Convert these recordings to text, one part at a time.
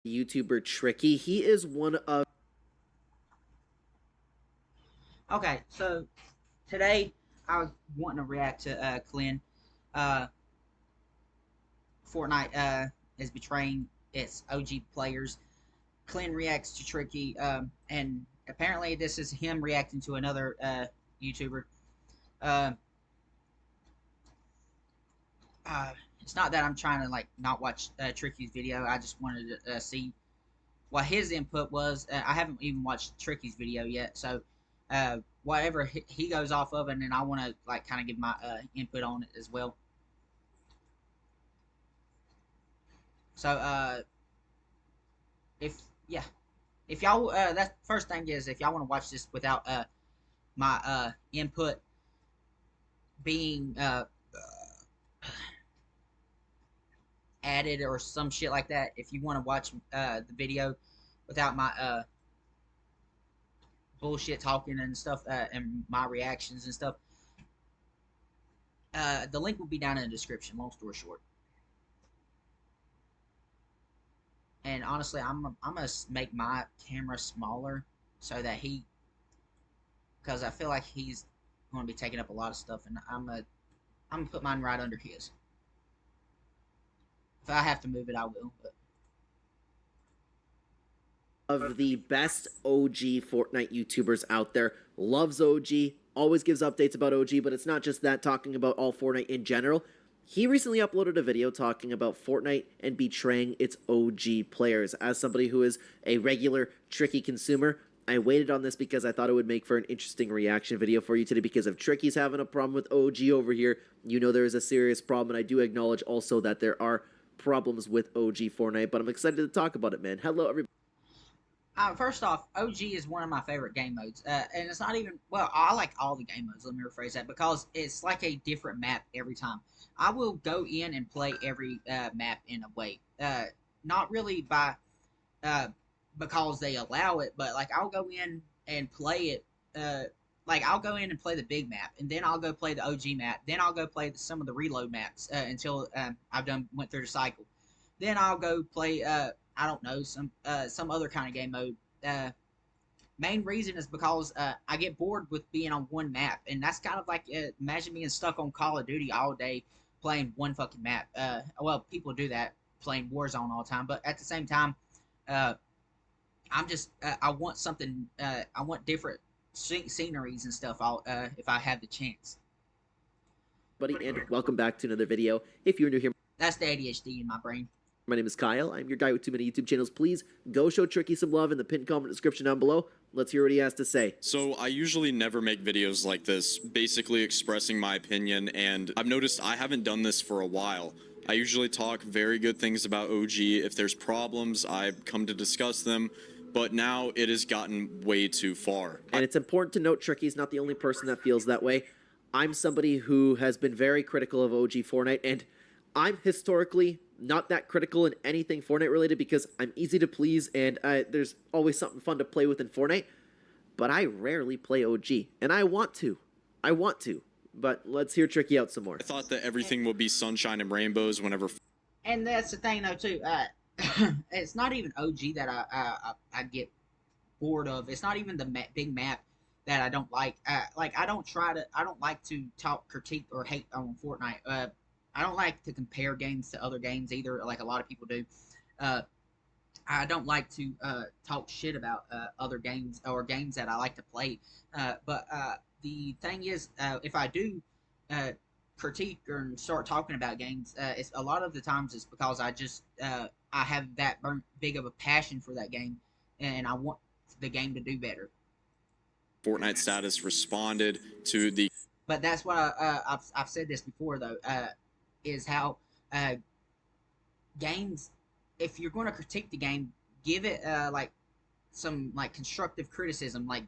YouTuber Tricky. He is one of Okay, so today I was wanting to react to Clint. Uh, Fortnite is betraying its OG players. Clint reacts to Tricky, and apparently this is him reacting to another YouTuber. Uh, it's not that I'm trying to like not watch Tricky's video. I just wanted to see what his input was. I haven't even watched Tricky's video yet, so whatever he goes off of, and then I want to like kind of give my input on it as well. So if yeah, if y'all that first thing is if y'all want to watch this without my input being added or some shit like that, if you want to watch the video without my bullshit talking and stuff and my reactions and stuff, the link will be down in the description. Long story short. And honestly, I'm gonna make my camera smaller so that because I feel like he's going to be taking up a lot of stuff, and I'm gonna put mine right under his. If I have to move it, I will. But the best OG Fortnite YouTubers out there. Loves OG, always gives updates about OG, but it's not just that, talking about all Fortnite in general. He recently uploaded a video talking about Fortnite and betraying its OG players. As somebody who is a regular Tricky consumer, I waited on this because I thought it would make for an interesting reaction video for you today, because if Tricky's having a problem with OG over here, you know there is a serious problem, and I do acknowledge also that there are problems with OG Fortnite, but I'm excited to talk about it, man. Hello, everybody. first off, OG is one of my favorite game modes, and it's not even well. I like all the game modes. Let me rephrase that because it's like a different map every time. I will go in and play every map in a way, not really by uh, because they allow it, but like I'll go in and play it. Like I'll go in and play the big map, and then I'll go play the OG map. Then I'll go play some of the reload maps until I've done went through the cycle. Then I'll go play I don't know some other kind of game mode. Main reason is because I get bored with being on one map, and that's kind of like imagine being stuck on Call of Duty all day playing one fucking map. Well, people do that playing Warzone all the time, but at the same time, uh, I'm just I want something. I want different sceneries and stuff. If I have the chance. And welcome back to another video. If you're new here, That's the ADHD in my brain. my name is Kyle. I'm your guy with too many YouTube channels. Please go show Tricky some love in the pinned comment description down below. Let's hear what he has to say. So I usually never make videos like this, basically expressing my opinion, and I've noticed I haven't done this for a while. I usually talk very good things about OG. If there's problems, I come to discuss them, but now it has gotten way too far. And it's important to note Tricky's not the only person that feels that way. I'm somebody who has been very critical of OG Fortnite, and I'm historically not that critical in anything Fortnite related because I'm easy to please, and there's always something fun to play with in Fortnite. But I rarely play OG, and I want to. But let's hear Tricky out some more. I thought that everything would be sunshine and rainbows whenever. And that's the thing though too. It's not even OG that I get bored of. It's not even the big map that I don't like. Like I don't like to talk critique or hate on Fortnite. I don't like to compare games to other games either, like a lot of people do. Uh, I don't like to talk shit about other games or games that I like to play. But the thing is, if I do uh, critique or start talking about games, it's a lot of the times it's because I have that big of a passion for that game, and I want the game to do better. Fortnite status responded to the. But that's what I've said this before though, is how uh, games, if you're going to critique the game, give it like some like constructive criticism, like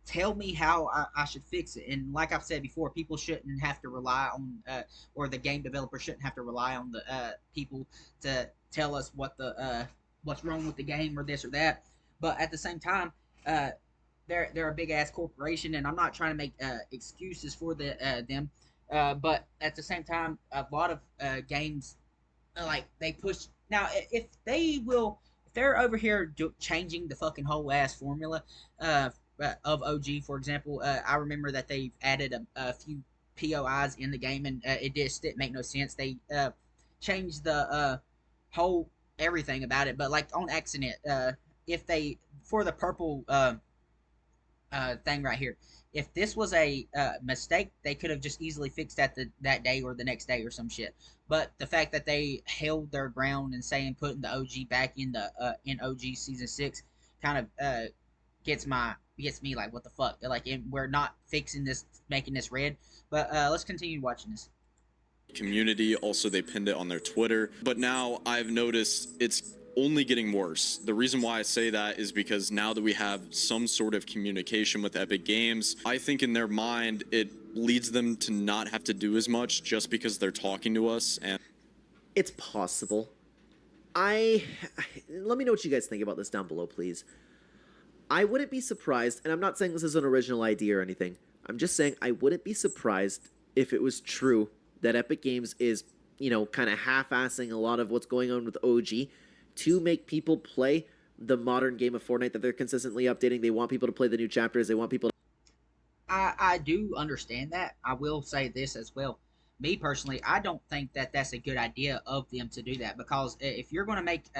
tell me how I should fix it. And like I've said before, people shouldn't have to rely on or the game developer shouldn't have to rely on the people to tell us what's wrong with the game or this or that. But at the same time, uh, they're a big ass corporation, and I'm not trying to make excuses for them. But at the same time, a lot of games like they push now. If they will, if they're over here changing the fucking whole ass formula uh, of OG, for example, I remember that they've added a few POIs in the game, and it just didn't make no sense. They changed the whole everything about it, but like on accident, if they for the purple thing right here. If this was a mistake, they could have just easily fixed that day or the next day or some shit. But the fact that they held their ground and saying putting the OG back in OG season 6 kind of gets me like, what the fuck? Like, we're not fixing this, making this red. But let's continue watching this. Community. Also, they pinned it on their Twitter. But now I've noticed it's only getting worse. The reason why I say that is because now that we have some sort of communication with Epic Games, I think in their mind it leads them to not have to do as much just because they're talking to us. And It's possible. Let me know what you guys think about this down below, please. I wouldn't be surprised, and I'm not saying this is an original idea or anything. I'm just saying I wouldn't be surprised if it was true that Epic Games is, kind of half-assing a lot of what's going on with OG to make people play the modern game of Fortnite that they're consistently updating. They want people to play the new chapters. They want people to... I do understand that. I will say this as well. Me personally, I don't think that that's a good idea of them to do that, because if you're going to make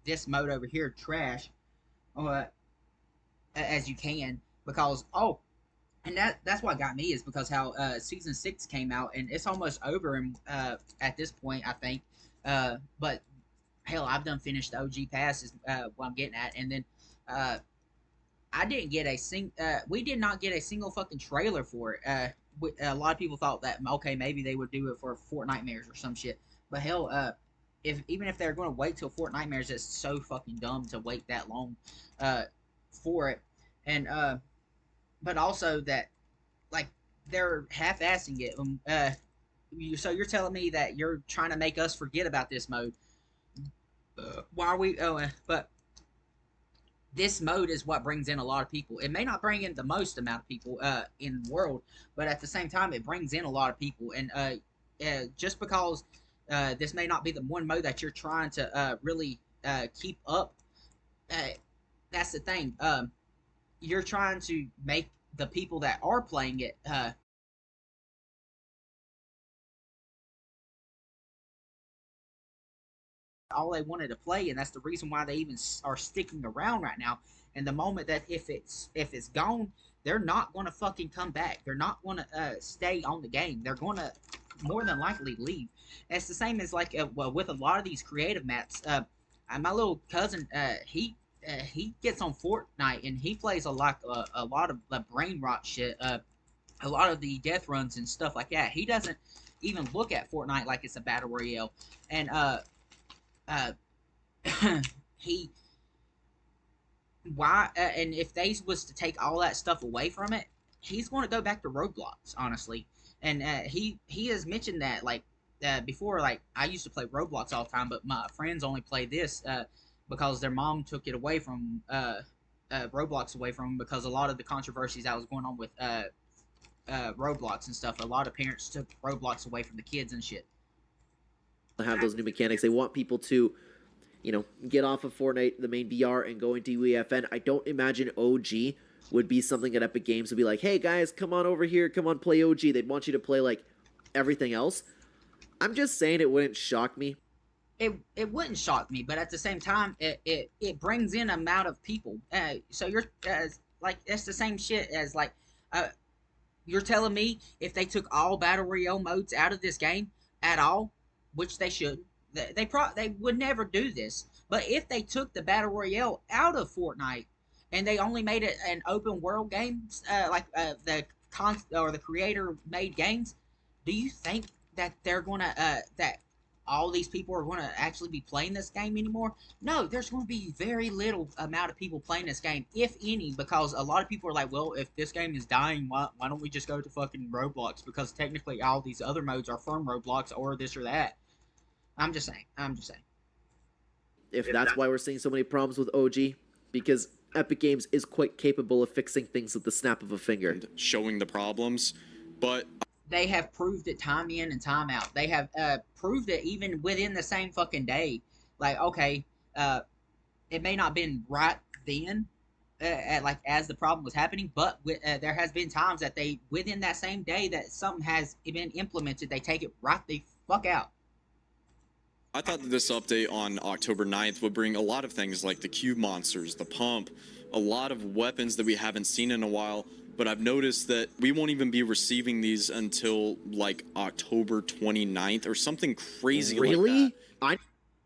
this mode over here trash, as you can, because and that's what got me, is because how season 6 came out and it's almost over, and at this point I think, but hell, I've done finished the OG pass is what I'm getting at, and then I didn't get we did not get a single fucking trailer for it. A lot of people thought that, okay, maybe they would do it for Fortnitemares or some shit, but hell, even if they're going to wait till Fortnitemares, it's so fucking dumb to wait that long for it. And but also that, like, they're half-assing it. So you're telling me that you're trying to make us forget about this mode? Why are we? But this mode is what brings in a lot of people. It may not bring in the most amount of people in the world, but at the same time, it brings in a lot of people. And just because this may not be the one mode that you're trying to really keep up, that's the thing. You're trying to make the people that are playing it all they wanted to play, and that's the reason why they even are sticking around right now. And the moment that if it's gone, they're not going to fucking come back. They're not going to stay on the game. They're going to more than likely leave. And it's the same as like well, with a lot of these creative maps. My little cousin, he gets on Fortnite and he plays a lot of brain rot shit. A lot of the death runs and stuff like that. He doesn't even look at Fortnite like it's a battle royale. And he why and if they was to take all that stuff away from it, he's going to go back to Roblox, honestly. And he has mentioned that, like, before, like, I used to play Roblox all the time, but my friends only play this because their mom took it away from Roblox away from them, because a lot of the controversies that was going on with Roblox and stuff, a lot of parents took Roblox away from the kids and shit. have those new mechanics. They want people to, get off of Fortnite, the main VR, and go into UEFN. I don't imagine OG would be something that Epic Games would be like, hey guys, come on over here, come on, play OG. They'd want you to play, like, everything else. I'm just saying it wouldn't shock me. It wouldn't shock me, but at the same time, it brings in an amount of people. So you're like, it's the same shit as, like, you're telling me if they took all battle royale modes out of this game at all, which they should, they would never do this. But if they took the battle royale out of Fortnite and they only made it an open world game, the creator made games, do you think that they're gonna that all these people are gonna actually be playing this game anymore? No, there's gonna be very little amount of people playing this game, if any, because a lot of people are like, well, if this game is dying, why don't we just go to fucking Roblox? Because technically all these other modes are from Roblox or this or that. I'm just saying. If that's why we're seeing so many problems with OG, because Epic Games is quite capable of fixing things with the snap of a finger. Showing the problems, but they have proved it time in and time out. They have proved it even within the same fucking day. Like, okay, it may not have been right then, at, like as the problem was happening, but there has been times that they within that same day that something has been implemented, they take it right the fuck out. I thought that this update on October 9th would bring a lot of things like the cube monsters, the pump, a lot of weapons that we haven't seen in a while, but I've noticed that we won't even be receiving these until like October 29th or something crazy like Really? that.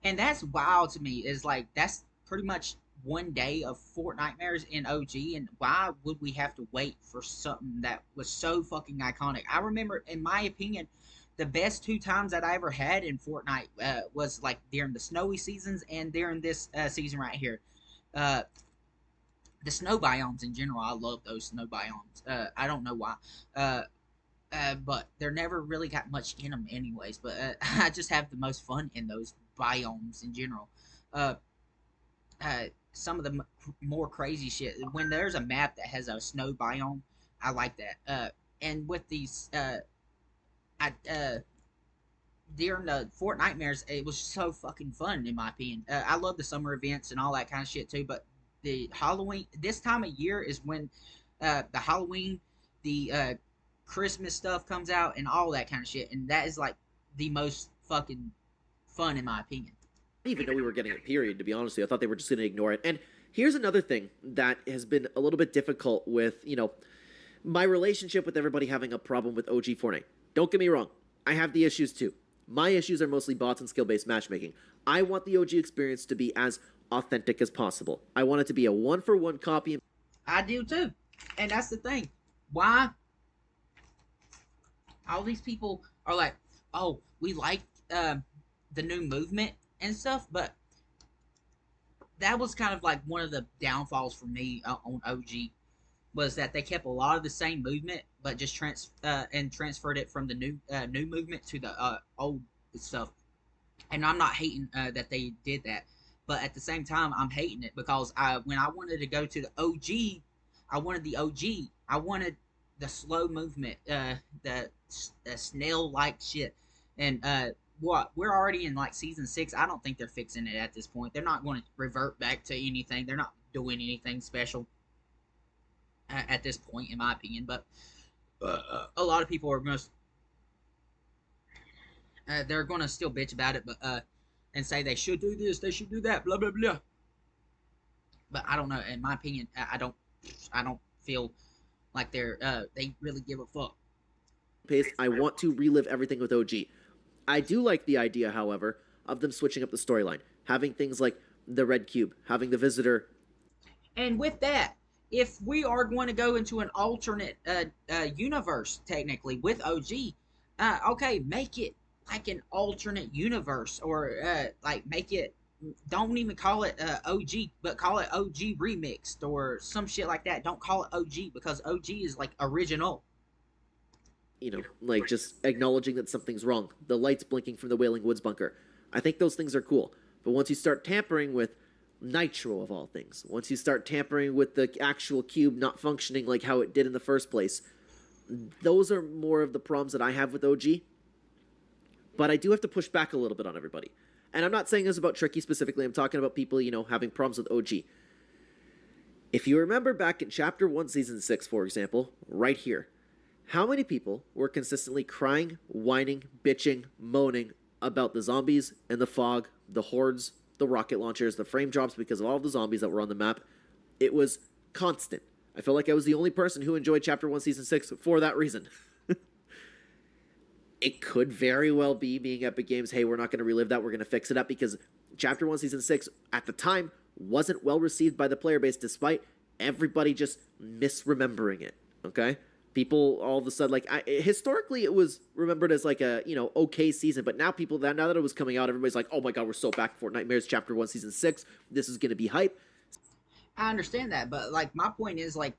And that's wild to me. Is like that's pretty much one day of Fortnitemares in OG, and why would we have to wait for something that was so fucking iconic? I remember, in my opinion, the best two times that I ever had in Fortnite was like during the snowy seasons and during this season right here. Uh, the snow biomes in general, I love those snow biomes. I don't know why. But they're never really got much in them anyways. But I just have the most fun in those biomes in general. Uh, some of the more crazy shit, when there's a map that has a snow biome, I like that. And with these, I during the Fortnitemares, it was so fucking fun in my opinion. I love the summer events and all that kind of shit too. But the Halloween, this time of year is when the Halloween, the Christmas stuff comes out and all that kind of shit, and that is like the most fucking fun in my opinion. I didn't even know we were getting a period, to be honest with you. I thought they were just going to ignore it. And here's another thing that has been a little bit difficult with, my relationship with everybody having a problem with OG Fortnite. Don't get me wrong. I have the issues too. My issues are mostly bots and skill-based matchmaking. I want the OG experience to be as authentic as possible. I want it to be a one-for-one copy. I do too. And that's the thing. Why all these people are like, oh, we like the new movement and stuff, but that was kind of like one of the downfalls for me on OG, was that they kept a lot of the same movement, but just transferred it from the new movement to the old stuff. And I'm not hating that they did that, but at the same time, I'm hating it because when I wanted to go to the OG, I wanted the OG. I wanted the slow movement, the snail like shit, and what we're already in like season 6. I don't think they're fixing it at this point. They're not going to revert back to anything. They're not doing anything special at this point, in my opinion. But a lot of people are going to they're going to still bitch about it, but and say they should do this, they should do that, blah blah blah. But I don't know. In my opinion, I don't feel like they really give a fuck. I want to relive everything with OG. I do like the idea, however, of them switching up the storyline, having things like the red cube, having the visitor. And with that, if we are going to go into an alternate universe, technically with OG, okay, make it like an alternate universe, or like make it. Don't even call it OG, but call it OG remixed or some shit like that. Don't call it OG, because OG is like original. Like just acknowledging that something's wrong. The lights blinking from the Wailing Woods bunker. I think those things are cool. But once you start tampering with Nitro, of all things, once you start tampering with the actual cube not functioning like how it did in the first place, those are more of the problems that I have with OG. But I do have to push back a little bit on everybody. And I'm not saying this about Tricky specifically. I'm talking about people, having problems with OG. If you remember back in Chapter 1, Season 6, for example, right here, how many people were consistently crying, whining, bitching, moaning about the zombies and the fog, the hordes, the rocket launchers, the frame drops because of all of the zombies that were on the map? It was constant. I felt like I was the only person who enjoyed Chapter 1, Season 6 for that reason. It could very well be being Epic Games, hey, we're not going to relive that, we're going to fix it up, because Chapter 1, Season 6, at the time, wasn't well received by the player base, despite everybody just misremembering it, okay? People all of a sudden, historically it was remembered as like a, okay season, but now now that it was coming out, everybody's like, oh my god, we're so back for Nightmares Chapter 1, Season 6, this is going to be hype. I understand that, but like my point is, like,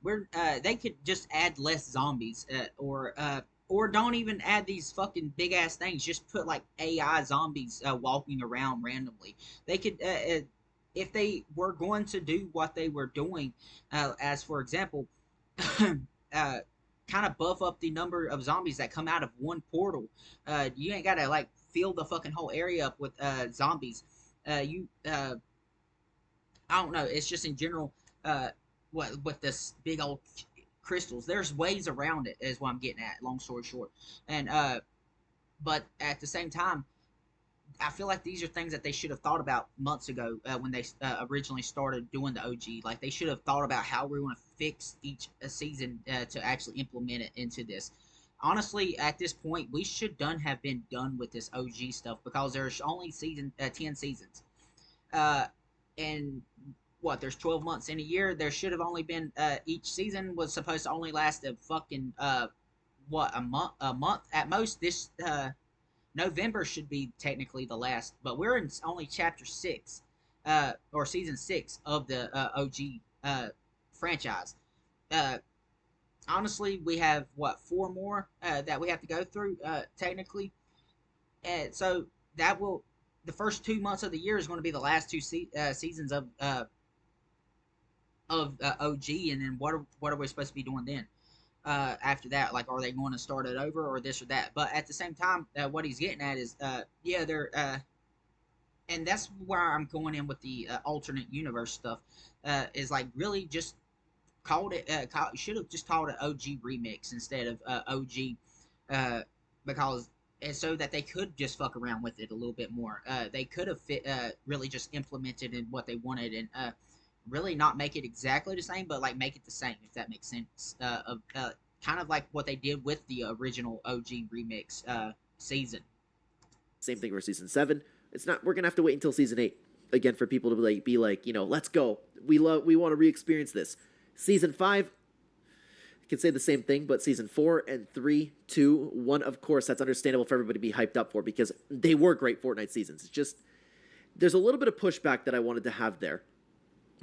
they could just add less zombies, or don't even add these fucking big ass things. Just put like AI zombies walking around randomly. They could, if they were going to do what they were doing, as for example, kind of buff up the number of zombies that come out of one portal. You ain't gotta like fill the fucking whole area up with zombies. I don't know. It's just in general, what with this big old crystals. There's ways around it, is what I'm getting at. Long story short, and but at the same time, I feel like these are things that they should have thought about months ago when they originally started doing the OG. Like they should have thought about how we want to fix each season to actually implement it into this. Honestly, at this point, we should done have been done with this OG stuff because there's only 10 seasons, uh, and what there's 12 months in a year. There should have only been each season was supposed to only last a fucking a month at most. This November should be technically the last, but we're in only chapter 6, or season 6 of the OG franchise. Uh, Honestly, we have what 4 more that we have to go through technically, and so that will the first 2 months of the year is going to be the last seasons of OG, and then what are we supposed to be doing then? After that, like, are they going to start it over or this or that? But at the same time, what he's getting at is, yeah, they're, and that's where I'm going in with the alternate universe stuff. Is like really just called it, should have just called it OG remix instead of OG, uh, because and so that they could just fuck around with it a little bit more. They could have really just implemented in what they wanted and really not make it exactly the same, but like make it the same, if that makes sense. Of kind of like what they did with the original OG remix season. Same thing for season 7. It's not. We're gonna have to wait until season 8 again for people to be like, let's go. We want to re-experience this. Season 5, I can say the same thing, but season 4 and 3, 2, 1, of course, that's understandable for everybody to be hyped up for because they were great Fortnite seasons. It's just there's a little bit of pushback that I wanted to have there,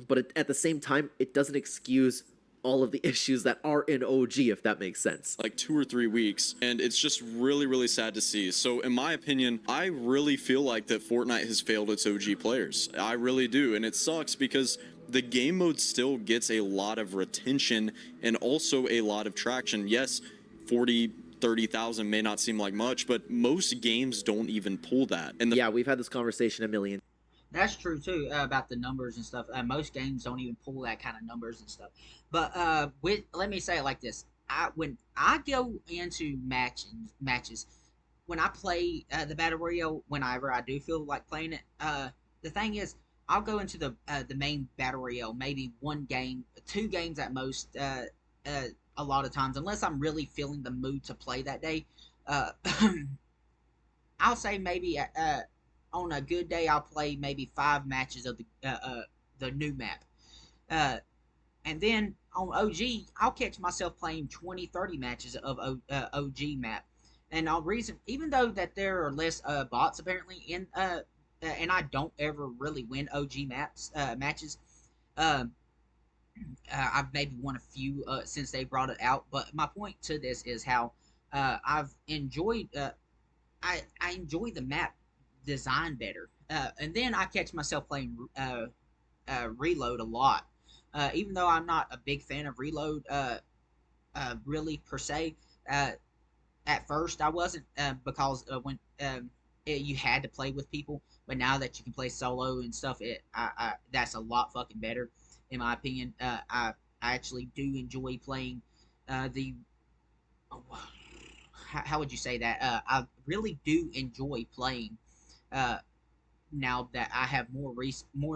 but at the same time, it doesn't excuse all of the issues that are in OG, if that makes sense. Like 2 or 3 weeks, and it's just really, really sad to see. So in my opinion, I really feel like that Fortnite has failed its OG players. I really do, and it sucks because the game mode still gets a lot of retention and also a lot of traction. Yes, 40,000-30,000 may not seem like much, but most games don't even pull that. And Yeah, we've had this conversation a million. That's true too about the numbers and stuff. Most games don't even pull that kind of numbers and stuff. But let me say it like this: when I go into matches, when I play the battle royale, whenever I do feel like playing it, the thing is, I'll go into the main battle royale, maybe 1 game, 2 games at most. A lot of times, unless I'm really feeling the mood to play that day, uh, I'll say maybe on a good day I'll play maybe 5 matches of the new map. Uh, and then on OG, I'll catch myself playing 20, 30 matches of OG map. And I'll reason, even though that there are less bots apparently in, and I don't ever really win OG matches. Um, I've maybe won a few since they brought it out. But my point to this is how I've enjoyed. I enjoy the map design better. And then I catch myself playing Reload a lot. Even though I'm not a big fan of Reload, really per se. At first, I wasn't because when you had to play with people, but now that you can play solo and stuff, that's a lot fucking better, in my opinion. I actually do enjoy playing the. How would you say that? I really do enjoy playing uh, now that I have more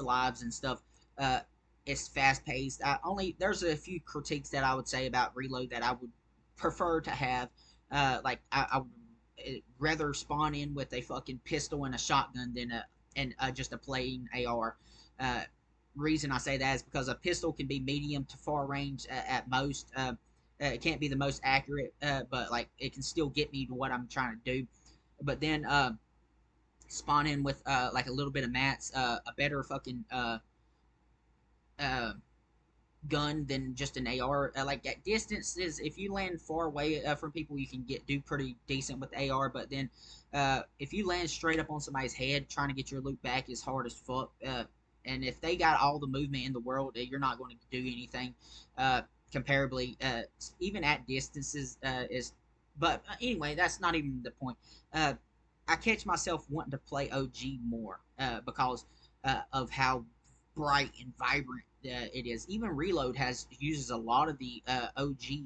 lives and stuff. Uh, it's fast paced. There's a few critiques that I would say about Reload that I would prefer to have. I would rather spawn in with a fucking pistol and a shotgun than just a plain AR. Uh, Reason I say that is because a pistol can be medium to far range at most. It can't be the most accurate, but like it can still get me to what I'm trying to do. But then spawn in with like a little bit of mats, a better fucking uh, gun than just an AR. Like at distances, if you land far away from people, you can do pretty decent with AR. But then if you land straight up on somebody's head, trying to get your loot back is hard as fuck. And if they got all the movement in the world, you're not going to do anything. Comparably, even at distances, is. But anyway, that's not even the point. I catch myself wanting to play OG more because of how bright and vibrant it is. Even Reload uses a lot of the OG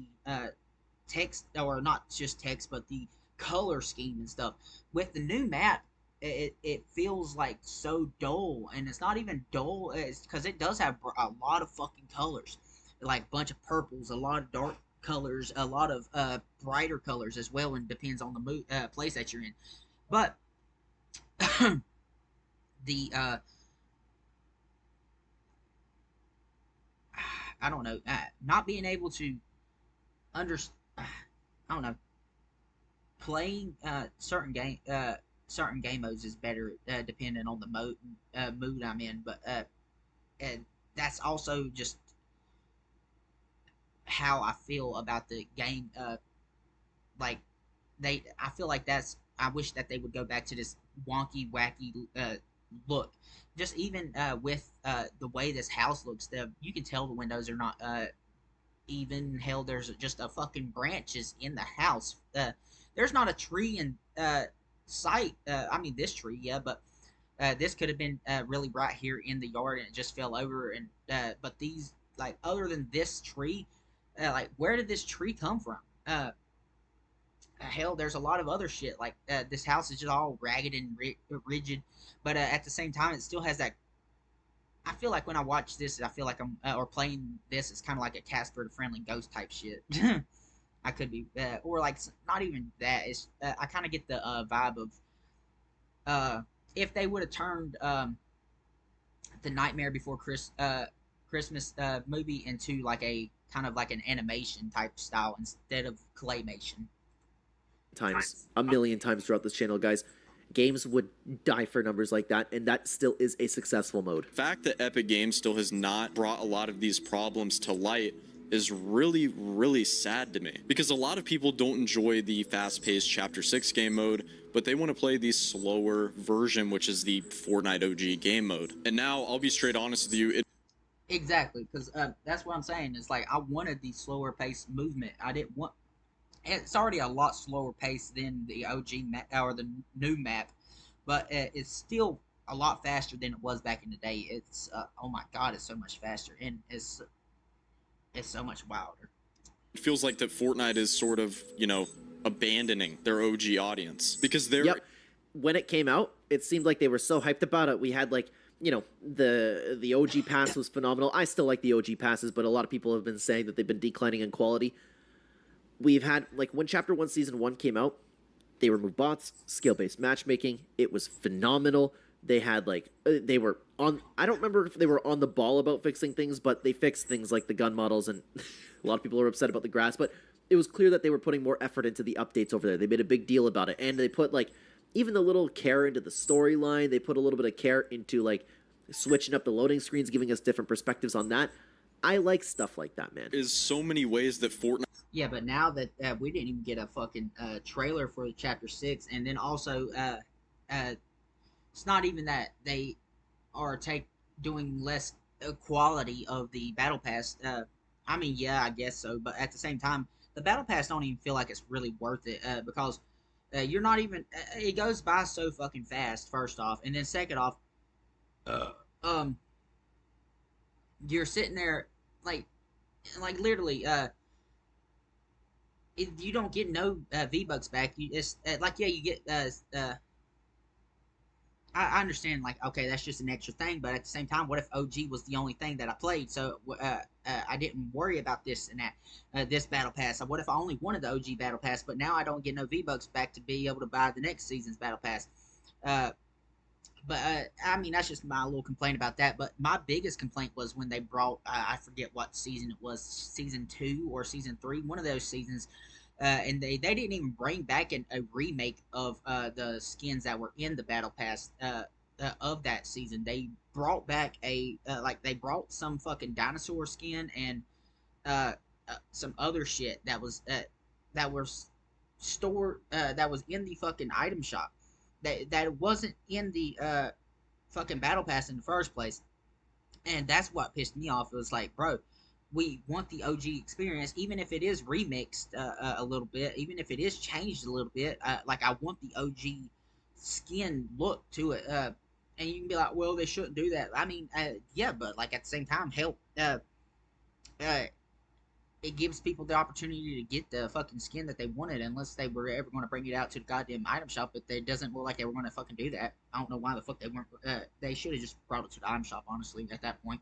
text, or not just text, but the color scheme and stuff. With the new map, it feels like so dull, and it's not even dull. It's because it does have a lot of fucking colors, like a bunch of purples, a lot of dark colors, a lot of brighter colors as well, and depends on the place that you're in. But the I don't know, not being able to understand, I don't know, playing certain game modes is better depending on the mood I'm in, but and that's also just how I feel about the game. Like I feel like I wish that they would go back to this wonky, wacky look. Just even with the way this house looks, you can tell the windows are not even. Hell, there's just a fucking branches in the house. There's not a tree in sight. I mean, this tree, yeah, but this could have been really right here in the yard, and it just fell over. And but these, like, other than this tree, like, where did this tree come from? Hell, there's a lot of other shit. Like, this house is just all ragged and rigid, but at the same time, it still has that. I feel like when I watch this, I feel like I'm or playing this, it's kind of like a Casper the Friendly Ghost type shit. I could be, or like not even that. It's I kind of get the vibe of if they would have turned the Nightmare Before Christmas movie into like a kind of like an animation type style instead of claymation. Times, a million times throughout this channel, guys. Games would die for numbers like that, and that still is a successful mode. The fact that Epic Games still has not brought a lot of these problems to light is really, really sad to me. Because a lot of people don't enjoy the fast-paced Chapter 6 game mode, but they want to play the slower version, which is the Fortnite OG game mode. And now, I'll be straight honest with you, Exactly, because that's what I'm saying. It's like I wanted the slower paced movement. I didn't want. It's already a lot slower paced than the OG map or the new map, but it's still a lot faster than it was back in the day. It's oh my god, it's so much faster, and it's so much wilder. it feels like that Fortnite is sort of, abandoning their OG audience. Because they're... Yep. When it came out, it seemed like they were so hyped about it. We had, like, the OG pass was phenomenal. I still like the OG passes, but a lot of people have been saying that they've been declining in quality. We've had, like, when Chapter 1 Season 1 came out, they removed bots, skill-based matchmaking. It was phenomenal. They had, like, they were on... I don't remember if they were on the ball about fixing things, but they fixed things like the gun models, and a lot of people are upset about the grass, but it was clear that they were putting more effort into the updates over there. They made a big deal about it, and they put, like, even the little care into the storyline. They put a little bit of care into, like, switching up the loading screens, giving us different perspectives on that. I like stuff like that, man. Is so many ways that Fortnite... Yeah, but now that we didn't even get a fucking trailer for Chapter 6, and then also it's not even that they are doing less quality of the Battle Pass. I mean, yeah, I guess so, but at the same time, the Battle Pass don't even feel like it's really worth it because you're not even... it goes by so fucking fast, first off, and then second off, you're sitting there like literally you don't get no V-Bucks back. It's like, yeah, you get I understand, like, okay, that's just an extra thing, but at the same time, what if OG was the only thing that I played, so I didn't worry about this and that, this Battle Pass? What if I only wanted the OG Battle Pass, but now I don't get no V-Bucks back to be able to buy the next season's Battle Pass? But I mean, that's just my little complaint about that. But my biggest complaint was when they brought, I forget what season it was, season 2 or season 3, one of those seasons, and they didn't even bring back a remake of the skins that were in the Battle Pass of that season. They brought back they brought some fucking dinosaur skin and some other shit that was stored that was in the fucking item shop that wasn't in the fucking Battle Pass in the first place. And that's what pissed me off. It was like, bro, we want the OG experience, even if it is remixed a little bit, even if it is changed a little bit. Like, I want the OG skin look to it. And you can be like, well, they shouldn't do that. I mean, yeah, but like at the same time, hell, uh, it gives people the opportunity to get the fucking skin that they wanted, unless they were ever going to bring it out to the goddamn item shop. But it doesn't look like they were going to fucking do that. I don't know why the fuck they weren't. They should have just brought it to the item shop, honestly, at that point.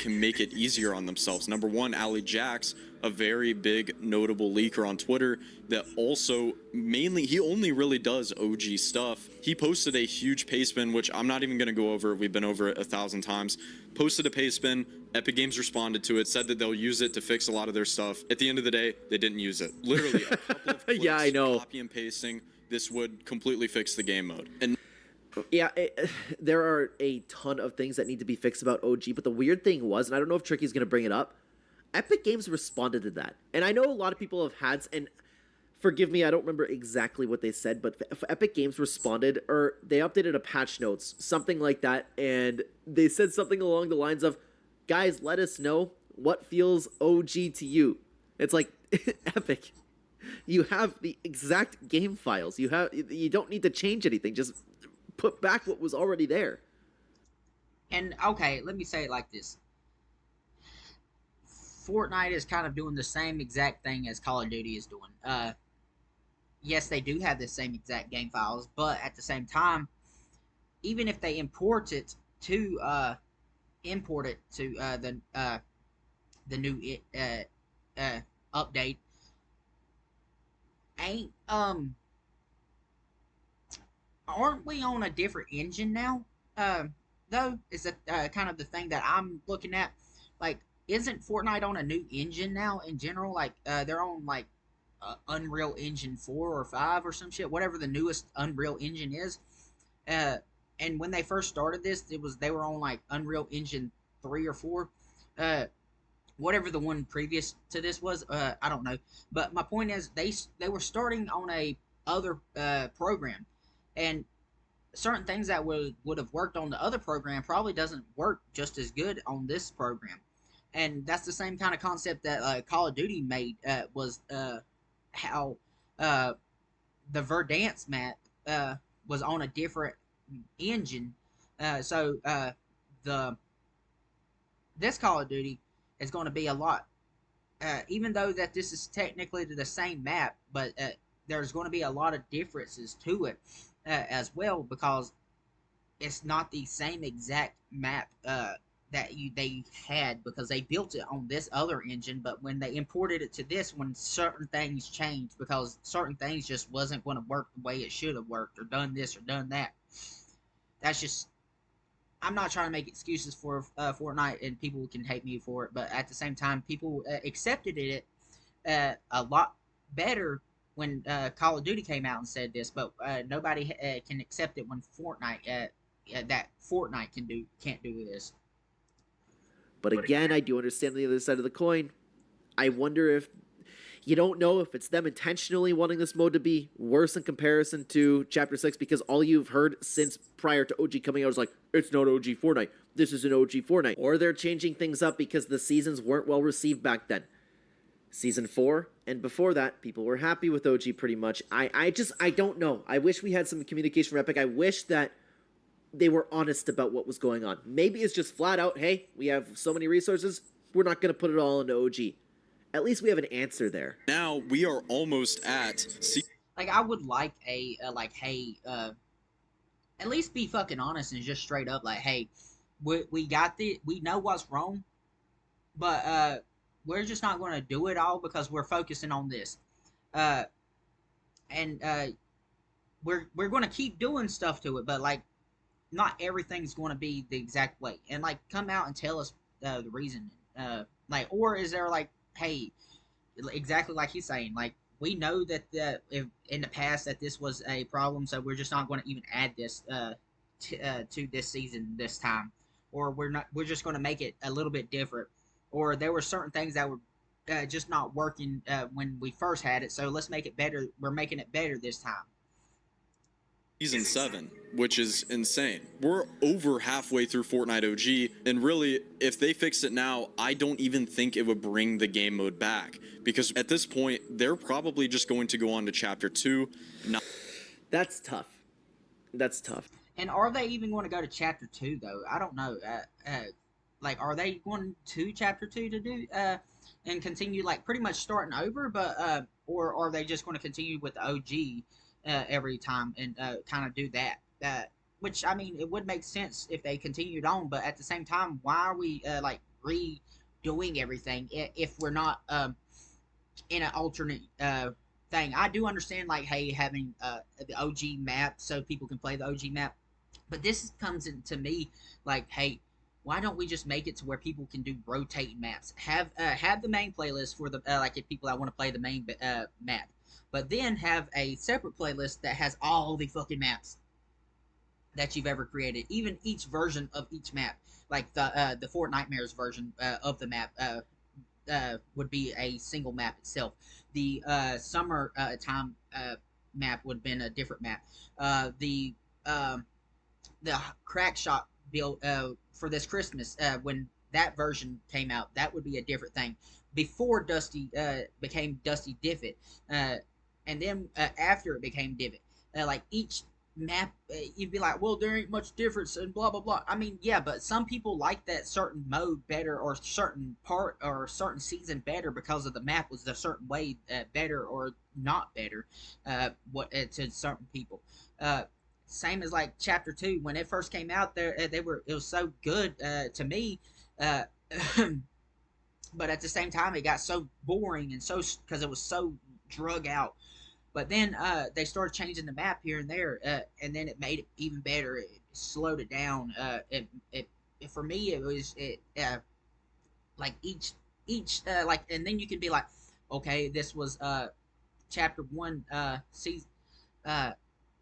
Can make it easier on themselves. Number one, Ali Jax, a very big notable leaker on Twitter that also mainly, he only really does OG stuff. He posted a huge pay spin, which I'm not even going to go over. We've been over it 1,000 times. Posted a pay spin. Epic Games responded to it, said that they'll use it to fix a lot of their stuff. At the end of the day, they didn't use it. Literally a couple of clicks, Yeah, I know. copy and pasting. This would completely fix the game mode. And Yeah, there are a ton of things that need to be fixed about OG, but the weird thing was, and I don't know if Tricky's going to bring it up, Epic Games responded to that. And I know a lot of people have had, and forgive me, I don't remember exactly what they said, but Epic Games responded, or they updated a patch notes, something like that, and they said something along the lines of, guys, let us know what feels OG to you. It's like, Epic, you have the exact game files. You don't need to change anything. Just put back what was already there. And okay, let me say it like this: Fortnite is kind of doing the same exact thing as Call of Duty is doing. Yes, they do have the same exact game files, but at the same time, even if they import it to the new update, ain't aren't we on a different engine now? Though is that kind of the thing that I'm looking at. Like, isn't Fortnite on a new engine now in general? Like, they're on like Unreal Engine 4 or 5 or some shit, whatever the newest Unreal Engine is. Uh, and when they first started this, they were on like Unreal Engine 3 or 4. Whatever the one previous to this was, I don't know. But my point is, they were starting on a other program, and certain things that would have worked on the other program probably doesn't work just as good on this program. And that's the same kind of concept that Call of Duty made, was how the Verdansk map was on a different engine. So the this Call of Duty is going to be a lot, even though that this is technically the same map, but there's going to be a lot of differences to it as well, because it's not the same exact map that they had, because they built it on this other engine, but when they imported it to this one, certain things changed because certain things just wasn't going to work the way it should have worked, or done this or done that. That's just, I'm not trying to make excuses for Fortnite, and people can hate me for it, but at the same time, people accepted it a lot better when Call of Duty came out and said this, but nobody can accept it when Fortnite that Fortnite can't do this. But again, I do understand the other side of the coin. I wonder if you don't know if it's them intentionally wanting this mode to be worse in comparison to Chapter 6, because all you've heard since prior to OG coming out is like, it's not OG Fortnite. This is an OG Fortnite. Or they're changing things up because the seasons weren't well received back then. Season 4 and before that, people were happy with OG pretty much. I don't know. I wish we had some communication from Epic. I wish that they were honest about what was going on. Maybe it's just flat out, hey, we have so many resources, we're not going to put it all into OG. At least we have an answer there. now we are almost at Like, I would like hey, at least be fucking honest and just straight up like, hey, we know what's wrong, but we're just not going to do it all because we're focusing on this, and we're going to keep doing stuff to it, but like, not everything's going to be the exact way, and like, come out and tell us the reason, like, or is there like, hey, exactly like he's saying, like, we know that if in the past that this was a problem, so we're just not going to even add this to this season this time, or we're just going to make it a little bit different, or there were certain things that were just not working when we first had it, so let's make it better. We're making it better this time. Season 7, which is insane. We're over halfway through Fortnite OG, and really, if they fix it now, I don't even think it would bring the game mode back, because at this point, they're probably just going to go on to Chapter 2. That's tough. That's tough. And are they even going to go to chapter 2 though? I don't know. Like, are they going to chapter 2 to do and continue like pretty much starting over? But or are they just going to continue with the OG every time and kind of do that? Which I mean, it would make sense if they continued on. But at the same time, why are we like redoing everything if we're not in an alternate thing? I do understand like, hey, having the OG map so people can play the OG map, but this comes into me like, hey, why don't we just make it to where people can do rotating maps? Have the main playlist for the like if people that want to play the main map, but then have a separate playlist that has all the fucking maps that you've ever created, even each version of each map, like the Fort Nightmares version of the map. Would be a single map itself. The summer time map would have been a different map. The crack shot build for this Christmas when that version came out, that would be a different thing. Before Dusty became Dusty Divot, and then after it became Divot, like each map, you'd be like, well, there ain't much difference and blah blah blah. I mean, yeah, but some people like that certain mode better, or certain part or certain season better because of the map was a certain way better or not better. What to certain people. Same as like chapter 2 when it first came out, there it was so good to me, uh, but at the same time it got so boring and so because it was so drug out. But then they started changing the map here and there, and then it made it even better. It slowed it down. For me, like each like, and then you can be like, okay, this was chapter 1 season, uh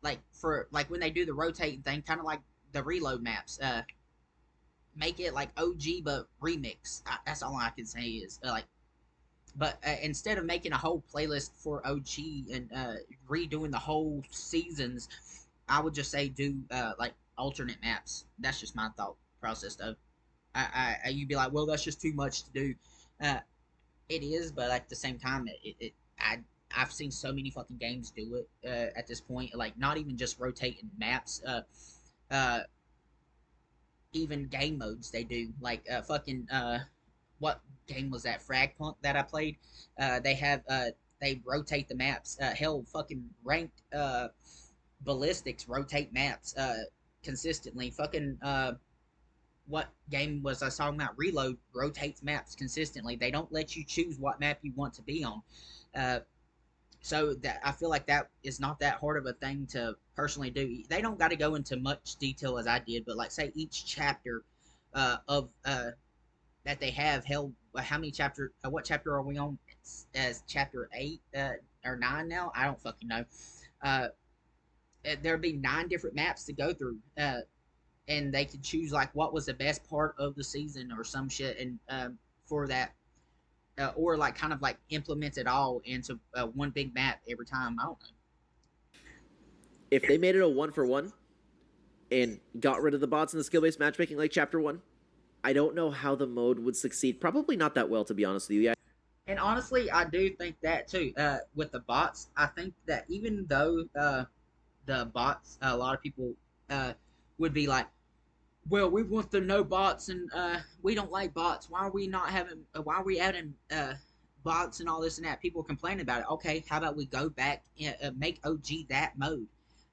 like for like when they do the rotating thing, kind of like the reload maps. Make it like OG but remix. That's all I can say is like. But instead of making a whole playlist for OG and redoing the whole seasons, I would just say do like alternate maps. That's just my thought process. Though, you'd be like, well, that's just too much to do. Uh, it is, but at the same time, I've seen so many fucking games do it at this point. Like not even just rotating maps. Uh, Even game modes they do. Like fucking what game was that? Fragpunk that I played. They have they rotate the maps. Hell, fucking ranked ballistics rotate maps consistently. Fucking what game was I talking about? Reload rotates maps consistently. They don't let you choose what map you want to be on. Uh, so that I feel like that is not that hard of a thing to personally do. They don't got to go into much detail as I did, but like say each chapter of that they have held. How many chapter? What chapter are we on? As chapter 8 or 9 now? I don't fucking know. Uh, there'd be 9 different maps to go through. And they could choose like what was the best part of the season or some shit, and for that, or like kind of like implement it all into one big map every time. I don't know. If they made it a 1-for-1 and got rid of the bots and the skill based matchmaking like Chapter 1, I don't know how the mode would succeed. Probably not that well, to be honest with you. Yeah. And honestly, I do think that too. With the bots, I think that even though the bots, a lot of people would be like, well, we want the no bots, and we don't like bots. Why are we not having? Why are we adding bots and all this and that? People complain about it. Okay, how about we go back and make OG that mode?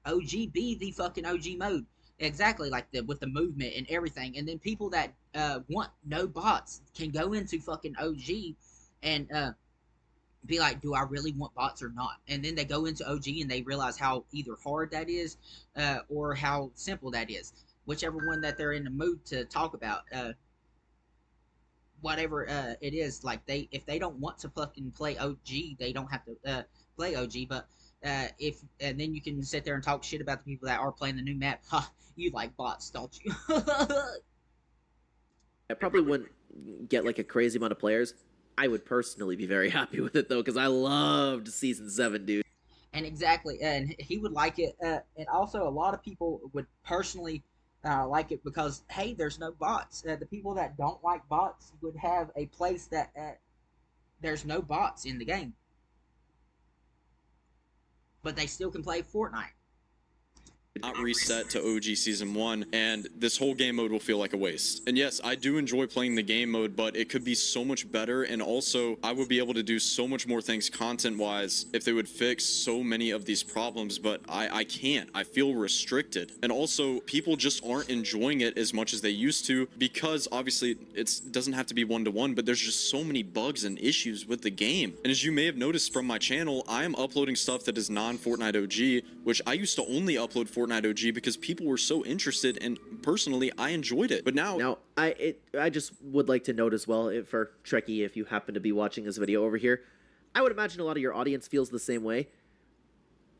OG be the fucking OG mode. Exactly, like the with the movement and everything. And then people that want no bots can go into fucking OG and be like, do I really want bots or not? And then they go into OG and they realize how either hard that is or how simple that is, whichever one that they're in the mood to talk about. Whatever it is, like if they don't want to fucking play OG, they don't have to play OG. But if and then you can sit there and talk shit about the people that are playing the new map. Huh, you like bots, don't you? I probably wouldn't get like a crazy amount of players. I would personally be very happy with it though, because I loved Season 7, dude. And exactly, and he would like it, and also a lot of people would personally like it because hey, there's no bots. The people that don't like bots would have a place that there's no bots in the game, but they still can play Fortnite. not reset to OG Season 1, and this whole game mode will feel like a waste. And yes, I do enjoy playing the game mode, but it could be so much better, and also I would be able to do so much more things content-wise if they would fix so many of these problems, but I can't. I feel restricted. And also, people just aren't enjoying it as much as they used to, because obviously it doesn't have to be one-to-one, but there's just so many bugs and issues with the game. And as you may have noticed from my channel, I am uploading stuff that is non-Fortnite OG, which I used to only upload Fortnite OG because people were so interested, and personally I enjoyed it. But now I just would like to note as well, for Trekkie, if you happen to be watching this video over here, I would imagine a lot of your audience feels the same way.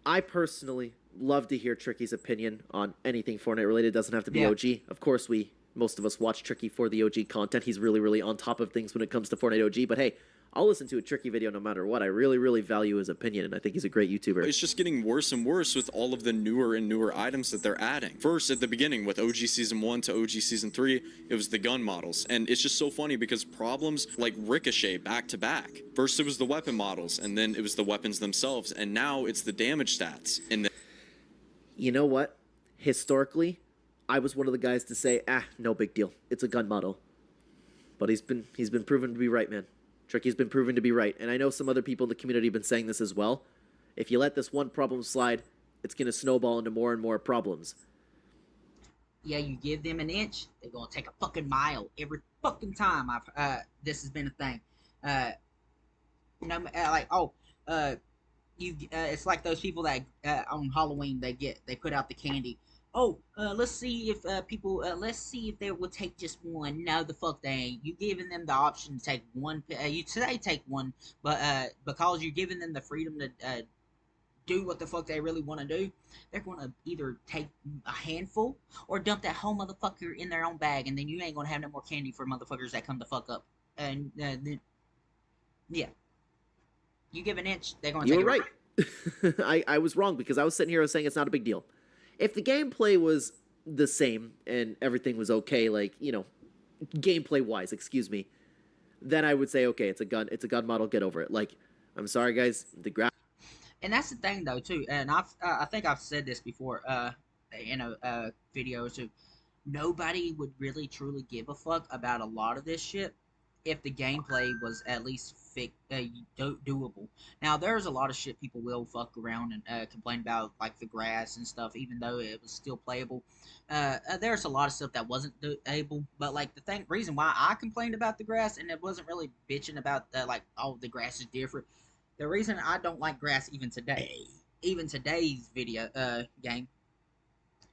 I personally love to hear Trickie's opinion on anything Fortnite related. It doesn't have to be OG. Of course, most of us watch Tricky for the OG content. He's really on top of things when it comes to Fortnite OG, but hey, I'll listen to a Tricky video no matter what. I really value his opinion, and I think he's a great YouTuber. it's just getting worse and worse with all of the newer and newer items that they're adding. First, at the beginning, with OG Season 1 to OG Season 3, it was the gun models. And it's just so funny because problems like ricochet back to back. First, it was the weapon models, and then it was the weapons themselves, and now it's the damage stats. And then you know what? Historically, I was one of the guys to say, no big deal. It's a gun model. But he's been proven to be right, man. Tricky's been proven to be right. And I know some other people in the community have been saying this as well. If you let this one problem slide, it's going to snowball into more and more problems. Yeah, you give them an inch, they're going to take a fucking mile every fucking time. This has been a thing. It's like those people that on Halloween they put out the candy. Let's see if they will take just one. No, the fuck they ain't. You giving them the option to take one. You today take one, but because you're giving them the freedom to do what the fuck they really want to do, they're going to either take a handful or dump that whole motherfucker in their own bag, and then you ain't going to have no more candy for motherfuckers that come the fuck up. And then, yeah, you give an inch, they're going to take it. You were right. I was wrong because I was sitting here saying it's not a big deal. If the gameplay was the same and everything was okay, like, gameplay-wise, excuse me, then I would say, okay, it's a gun model, get over it. Like, I'm sorry, guys, and that's the thing, though, too, and I think I've said this before, in a video or two, nobody would really, truly give a fuck about a lot of this shit if the gameplay was at least doable. Now, there's a lot of shit people will fuck around and complain about, like the grass and stuff, even though it was still playable. There's a lot of stuff that wasn't able, but like reason why I complained about the grass and it wasn't really bitching about the grass is different. The reason I don't like grass even today's video game,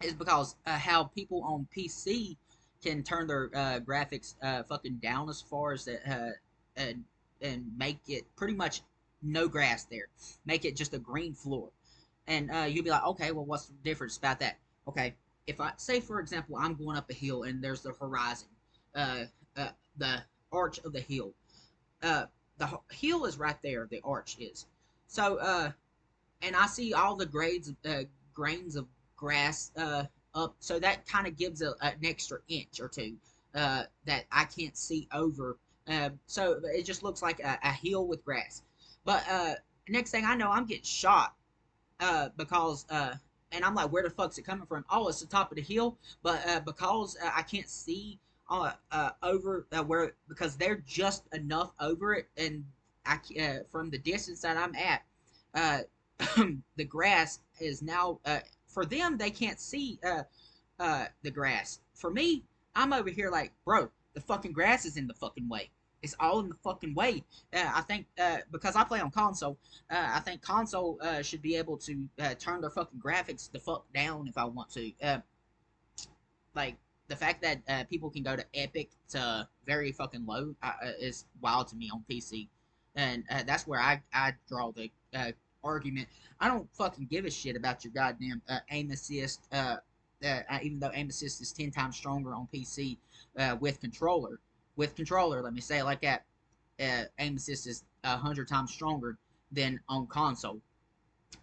is because how people on PC can turn their graphics fucking down as far as that and make it pretty much no grass there. Make it just a green floor. And you'll be like, okay, well, what's the difference about that? Okay, if I say, for example, I'm going up a hill and there's the horizon, the arch of the hill. The hill is right there, the arch is. So, and I see all the grains of grass up, so that kind of gives an extra inch or two that I can't see over. So it just looks like a hill with grass. But next thing I know, I'm getting shot because and I'm like, where the fuck's it coming from? Oh, it's the top of the hill. But because I can't see over where, because they're just enough over it, and from the distance that I'm at, the grass is now for them, they can't see the grass. For me, I'm over here like, bro, the fucking grass is in the fucking way. It's all in the fucking way. I think because I play on console, I think console should be able to turn their fucking graphics the fuck down if I want to. Like the fact that people can go to epic to very fucking low is wild to me on PC, and that's where I draw the argument. I don't fucking give a shit about your goddamn aim assist. Even though aim assist is 10 times stronger on PC with controller. With controller, let me say it like that. Aim assist is 100 times stronger than on console.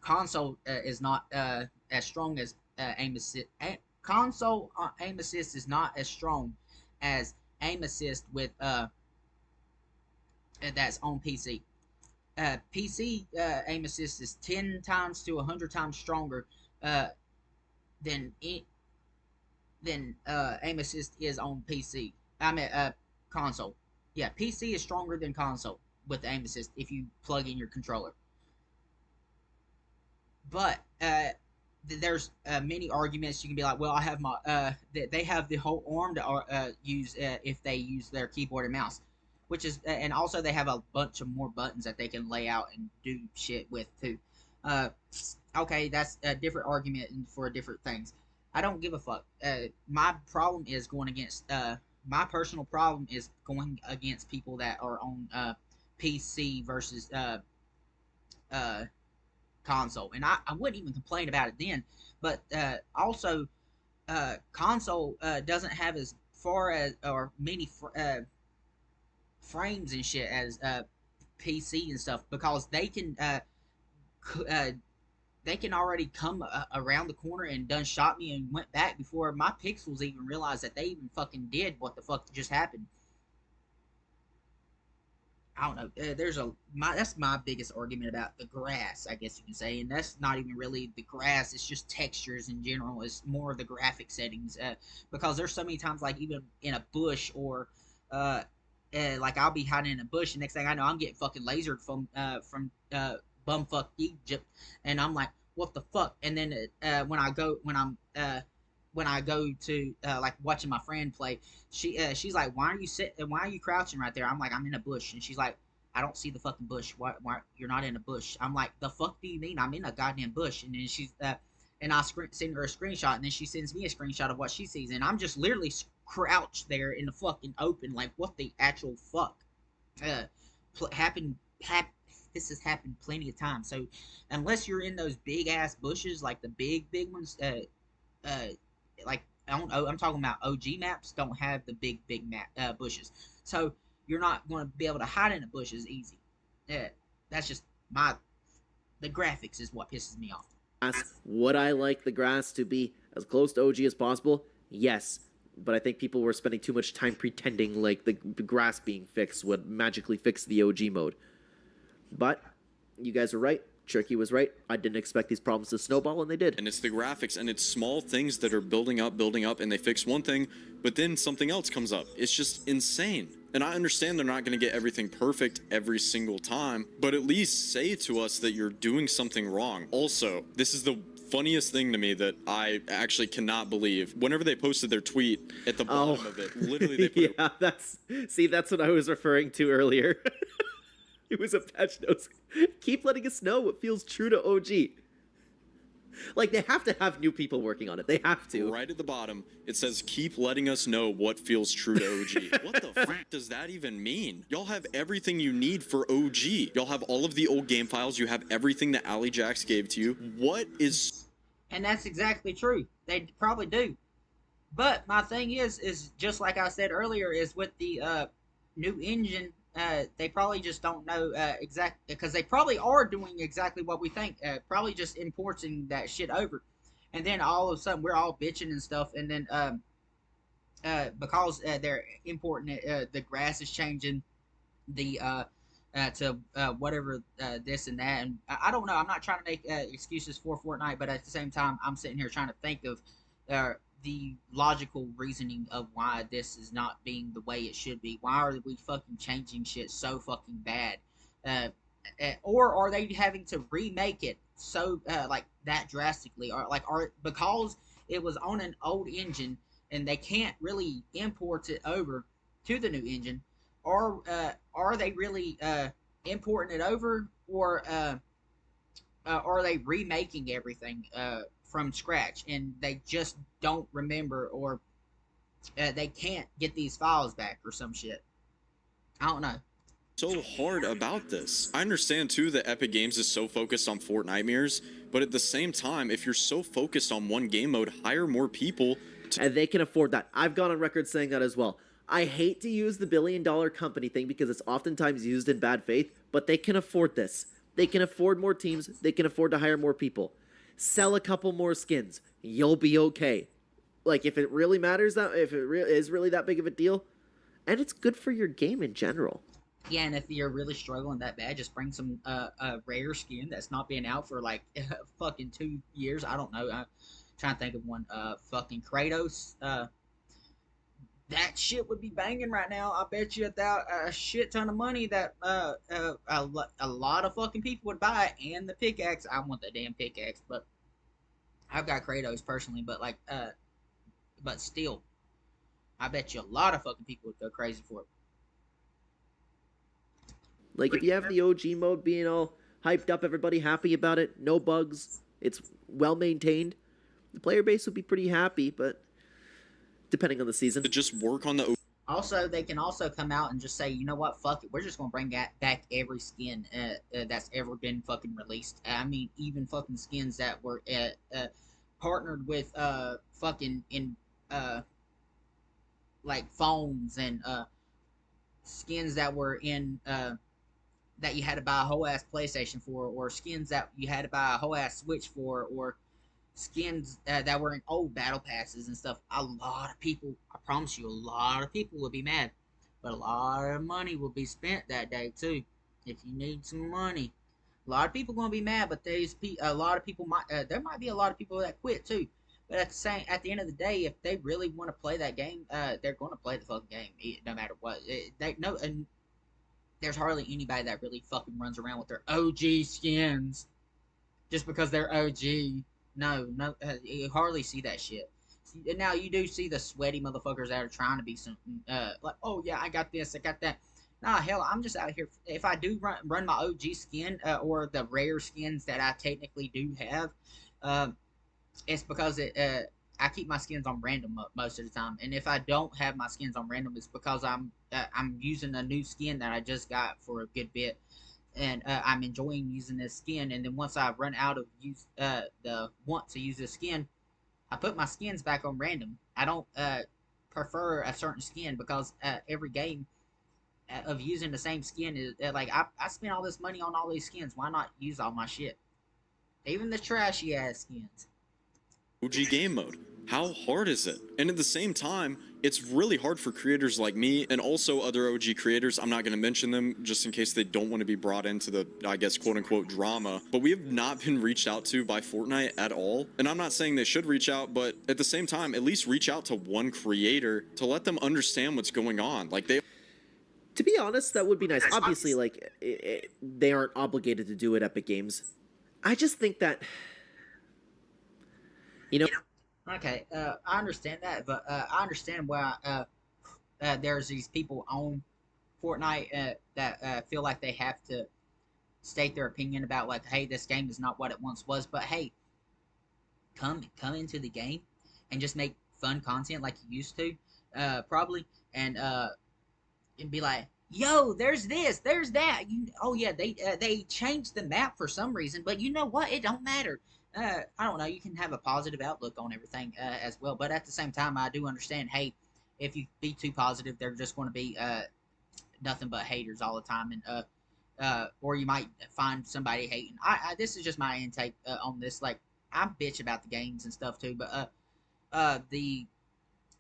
Console is not as strong as aim assist. Console aim assist is not as strong as aim assist with that's on PC. PC aim assist is 10 times to 100 times stronger than aim assist is on PC. I mean console. Yeah, PC is stronger than console with aim assist if you plug in your controller. But there's many arguments you can be like, well, I have my they have the whole arm to use if they use their keyboard and mouse, which is and also they have a bunch of more buttons that they can lay out and do shit with too. Uh, okay, that's a different argument for different things. I don't give a fuck. My problem is going against my personal problem is going against people that are on PC versus uh, console, and I wouldn't even complain about it then. But also, console doesn't have as far as or many frames and shit as PC and stuff because they can already come around the corner and done shot me and went back before my pixels even realized that they even fucking did what the fuck just happened. I don't know. That's my biggest argument about the grass, I guess you can say, and that's not even really the grass. It's just textures in general. It's more of the graphic settings because there's so many times like even in a bush or like I'll be hiding in a bush, and next thing I know, I'm getting fucking lasered from bumfuck Egypt, and I'm like, what the fuck? And then when I go to like watching my friend play, she's like, why are you crouching right there? I'm like, I'm in a bush, and she's like, I don't see the fucking bush. Why you're not in a bush? I'm like, the fuck do you mean? I'm in a goddamn bush. And then and I send her a screenshot, and then she sends me a screenshot of what she sees, and I'm just literally crouched there in the fucking open, like what the actual fuck? Uh, happened this has happened plenty of times. So unless you're in those big ass bushes, like the big ones, uh, like I don't know, I'm talking about OG maps don't have the big map bushes, so you're not going to be able to hide in the bushes easy. Yeah, that's just my the graphics is what pisses me off. Would I like the grass to be as close to OG as possible? Yes. But I think people were spending too much time pretending like the grass being fixed would magically fix the OG mode. But you guys are right. Tricky was right. I didn't expect these problems to snowball, and they did. And it's the graphics, and it's small things that are building up, and they fix one thing, but then something else comes up. It's just insane. And I understand they're not going to get everything perfect every single time, but at least say to us that you're doing something wrong. Also, this is the funniest thing to me that I actually cannot believe. Whenever they posted their tweet at the bottom of it, literally they put yeah, that's what I was referring to earlier. It was a patch notes. Keep letting us know what feels true to OG. Like, they have to have new people working on it. They have to. Right at the bottom, it says, keep letting us know what feels true to OG. What the fuck does that even mean? Y'all have everything you need for OG. Y'all have all of the old game files. You have everything that Ali Jax gave to you. What is... And that's exactly true. They probably do. But my thing is just like I said earlier, is with the new engine, they probably just don't know exactly, because they probably are doing exactly what we think, probably just importing that shit over, and then all of a sudden we're all bitching and stuff, and then because they're importing it, the grass is changing, the to whatever this and that, and I don't know. I'm not trying to make excuses for Fortnite, but at the same time, I'm sitting here trying to think of the logical reasoning of why this is not being the way it should be. Why are we fucking changing shit so fucking bad? Or are they having to remake it so like that drastically? Or like because it was on an old engine and they can't really import it over to the new engine? Or are they really importing it over, or are they remaking everything from scratch and they just don't remember, or they can't get these files back or some shit? I don't know. So hard about this? I understand too that Epic Games is so focused on Fortnite mirrors, but at the same time, if you're so focused on one game mode, hire more people. And they can afford that. I've gone on record saying that as well. I hate to use the billion-dollar company thing because it's oftentimes used in bad faith, but they can afford this. They can afford more teams. They can afford to hire more people. Sell a couple more skins. You'll be okay. Like, if it really matters, if it is really that big of a deal, and it's good for your game in general. Yeah, and if you're really struggling that bad, just bring some rare skin that's not been out for like fucking 2 years. I don't know. trying to think of one. Fucking Kratos. That shit would be banging right now. I bet you a shit ton of money that a lot of fucking people would buy it. And the pickaxe. I want the damn pickaxe, but I've got Kratos personally. But but still, I bet you a lot of fucking people would go crazy for it. Like, if you have the OG mode being all hyped up, everybody happy about it, no bugs, it's well maintained, the player base would be pretty happy, but depending on the season. To just work on the Also, they can also come out and just say, you know what, fuck it, we're just gonna bring back every skin that's ever been fucking released. I mean, even fucking skins that were partnered with fucking in like phones and skins that were in that you had to buy a whole ass PlayStation for, or skins that you had to buy a whole ass Switch for, or skins that were in old battle passes and stuff. A lot of people, I promise you, a lot of people will be mad, but a lot of money will be spent that day too. If you need some money, a lot of people gonna be mad, but a lot of people might. There might be a lot of people that quit too. But at the end of the day, if they really want to play that game, they're gonna play the fucking game, no matter what. And there's hardly anybody that really fucking runs around with their OG skins just because they're OG. No, you hardly see that shit. Now you do see the sweaty motherfuckers that are trying to be something, like, oh yeah, I got this, I got that. Nah, hell, I'm just out here. If I do run my OG skin, or the rare skins that I technically do have, it's because I keep my skins on random most of the time. And if I don't have my skins on random, it's because I'm using a new skin that I just got for a good bit, and I'm enjoying using this skin. And then once I run out of the want to use this skin, I put my skins back on random. I don't prefer a certain skin because every game of using the same skin is like I spent all this money on all these skins. Why not use all my shit, even the trashy ass skins? OG game mode. How hard is it? And at the same time, it's really hard for creators like me and also other OG creators. I'm not going to mention them just in case they don't want to be brought into the, I guess, quote unquote drama. But we have not been reached out to by Fortnite at all. And I'm not saying they should reach out, but at the same time, at least reach out to one creator to let them understand what's going on. Like, they. To be honest, that would be nice. Obviously, like, they aren't obligated to do it, Epic Games. I just think that, you know. Okay, I understand that, but I understand why there's these people on Fortnite that feel like they have to state their opinion about, like, hey, this game is not what it once was. But hey, come into the game and just make fun content like you used to, probably, and be like, yo, there's this, there's that. Oh yeah, they changed the map for some reason, but you know what? It don't matter. I don't know. You can have a positive outlook on everything as well, but at the same time, I do understand. Hey, if you be too positive, they're just going to be nothing but haters all the time, and or you might find somebody hating. This is just my intake on this. Like, I bitch about the games and stuff too, but the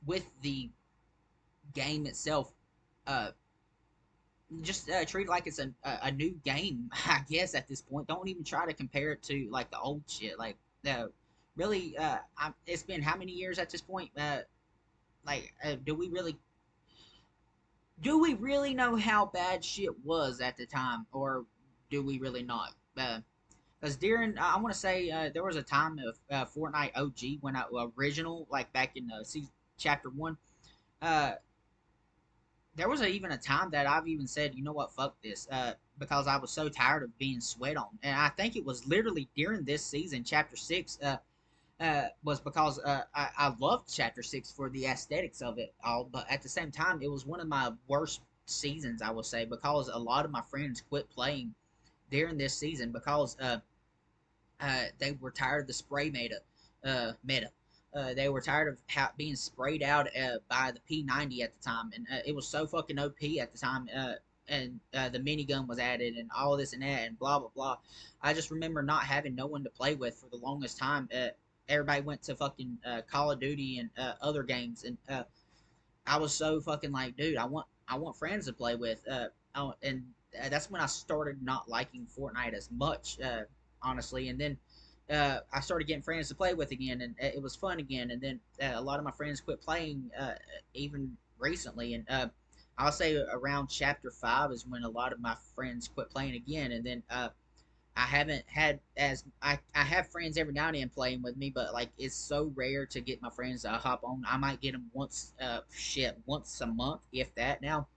with the game itself, just treat it like it's a new game, I guess, at this point. Don't even try to compare it to like the old shit. Like, really, it's been how many years at this point? Do we really know how bad shit was at the time, or do we really not? Because during, I want to say, there was a time of Fortnite OG when original, like back in season chapter 1. There was even a time that I've even said, you know what, fuck this, because I was so tired of being sweat on. And I think it was literally during this season, Chapter 6, was because I loved Chapter 6 for the aesthetics of it all, but at the same time, it was one of my worst seasons, I will say, because a lot of my friends quit playing during this season because they were tired of the spray meta. They were tired of being sprayed out by the P90 at the time, and it was so fucking OP at the time. And the minigun was added, and all this and that, and blah blah blah. I just remember not having no one to play with for the longest time. Everybody went to fucking Call of Duty and other games, and I was so fucking like, dude, I want friends to play with. And that's when I started not liking Fortnite as much, honestly. And then I started getting friends to play with again, and it was fun again. And then a lot of my friends quit playing even recently, and I'll say around chapter 5 is when a lot of my friends quit playing again. And then I haven't had as I have friends every now and then playing with me, but like it's so rare to get my friends to hop on. I might get them once a month, if that now.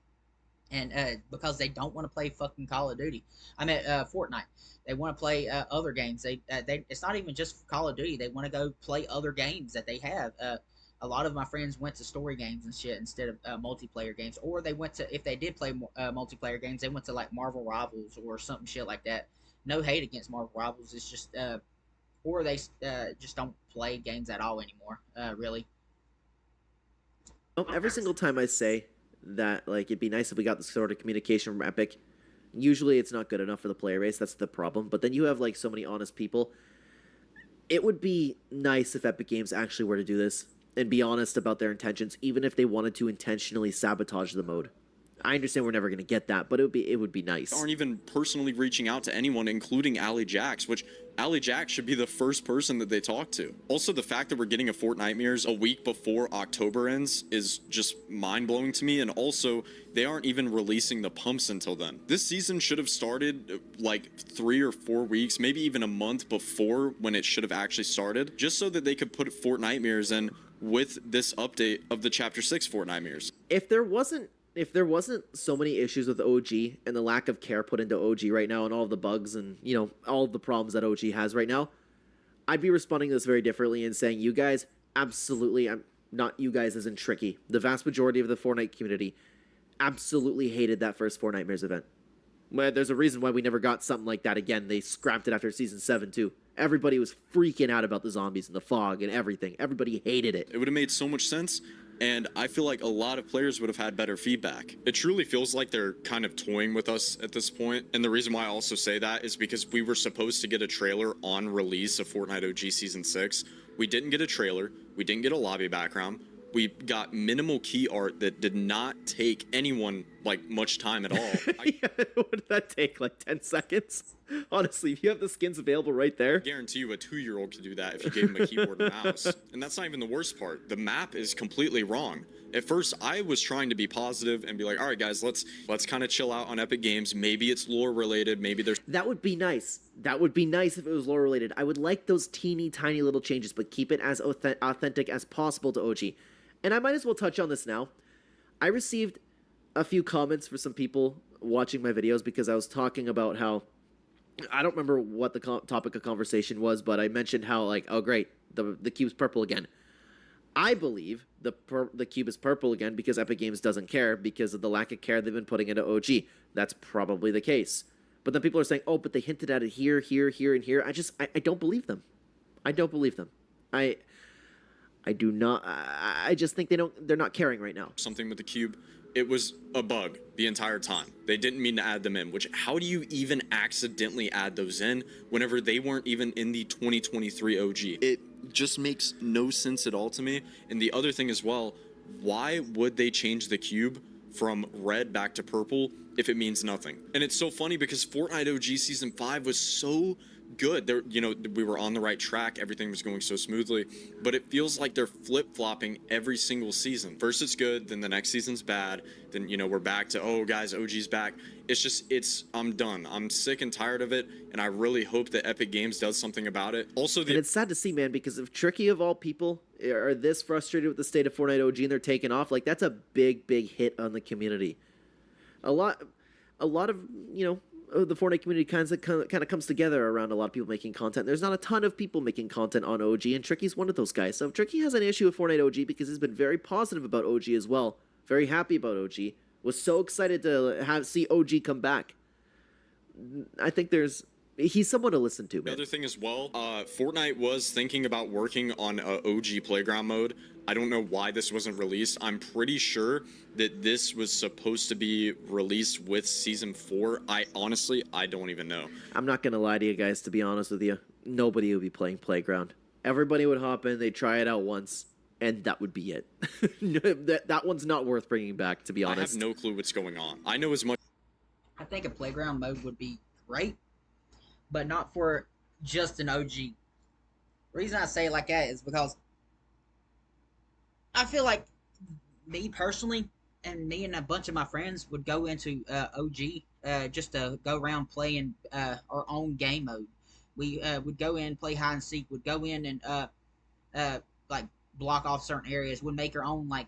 And because they don't want to play fucking Call of Duty. I mean Fortnite. They want to play other games. They it's not even just Call of Duty. They want to go play other games that they have. A lot of my friends went to story games and shit instead of multiplayer games, or they went to, if they did play multiplayer games, they went to like Marvel Rivals or something shit like that. No hate against Marvel Rivals. It's just or they just don't play games at all anymore. Really. Every single time I say that, like, it'd be nice if we got this sort of communication from Epic, usually it's not good enough for the player base. That's the problem. But then you have, like, so many honest people. It would be nice if Epic Games actually were to do this and be honest about their intentions, even if they wanted to intentionally sabotage the mode. I understand we're never going to get that, but it would be nice. Aren't even personally reaching out to anyone, including Allie Jax, which Allie Jax should be the first person that they talk to. Also, the fact that we're getting a Fortnitemares a week before October ends is just mind-blowing to me, and also, they aren't even releasing the pumps until then. This season should have started like 3 or 4 weeks, maybe even a month before when it should have actually started, just so that they could put Fortnitemares in with this update of the Chapter 6 Fortnitemares. If there wasn't so many issues with OG and the lack of care put into OG right now and all of the bugs and, you know, all of the problems that OG has right now, I'd be responding to this very differently and saying, you guys, absolutely, I'm not you guys as in Tricky. The vast majority of the Fortnite community absolutely hated that first Fortnitemares event. Well, there's a reason why we never got something like that again. They scrapped it after Season 7, too. Everybody was freaking out about the zombies and the fog and everything. Everybody hated it. It would have made so much sense, and I feel like a lot of players would have had better feedback. It truly feels like they're kind of toying with us at this point, and the reason why I also say that is because we were supposed to get a trailer on release of Fortnite OG Season 6. We didn't get a trailer, we didn't get a lobby background, we got minimal key art that did not take anyone, like, much time at all. Yeah, what did that take, like 10 seconds? Honestly, if you have the skins available right there. I guarantee you a 2-year-old could do that if you gave him a keyboard and mouse. And that's not even the worst part. The map is completely wrong. At first, I was trying to be positive and be like, all right, guys, let's kind of chill out on Epic Games. Maybe it's lore related. Maybe there's... That would be nice. That would be nice if it was lore related. I would like those teeny tiny little changes, but keep it as authentic as possible to OG. And I might as well touch on this now. I received a few comments for some people watching my videos because I was talking about how... I don't remember what the topic of conversation was, but I mentioned how, like, oh great, the cube's purple again. I believe the cube is purple again because Epic Games doesn't care because of the lack of care they've been putting into OG. That's probably the case. But then people are saying, oh, but they hinted at it here, here, here, and here. I don't believe them. I don't believe them. I do not. I just think they're not caring right now. Something with the cube. It was a bug the entire time. They didn't mean to add them in, which how do you even accidentally add those in whenever they weren't even in the 2023 OG? It just makes no sense at all to me. And the other thing as well, why would they change the cube from red back to purple if it means nothing? And it's so funny because Fortnite OG Season 5 was so good. There, you know, we were on the right track. Everything was going so smoothly, but it feels like they're flip-flopping every single season. First it's good, then the next season's bad. Then, you know, we're back to, oh guys, OG's back. I'm done. I'm sick and tired of it, and I really hope that Epic Games does something about it. Also, and it's sad to see, man, because if Tricky of all people are this frustrated with the state of Fortnite OG and they're taking off, like that's a big hit on the community. A lot of, you know, the Fortnite community kind of comes together around a lot of people making content. There's not a ton of people making content on OG, and Tricky's one of those guys. So if Tricky has an issue with Fortnite OG because he's been very positive about OG as well, very happy about OG, was so excited to see OG come back. I think he's someone to listen to, man. Another thing as well, Fortnite was thinking about working on a OG playground mode. I don't know why this wasn't released. I'm pretty sure that this was supposed to be released with Season 4. I don't even know. I'm not going to lie to you guys, to be honest with you. Nobody would be playing Playground. Everybody would hop in, they'd try it out once, and that would be it. that one's not worth bringing back, to be honest. I have no clue what's going on. I know as much. I think a playground mode would be great, but not for just an OG reason I say it like that is because I feel like me personally and me and a bunch of my friends would go into OG just to go around playing our own game mode. We would go in, play hide and seek, would go in and like block off certain areas, would make our own like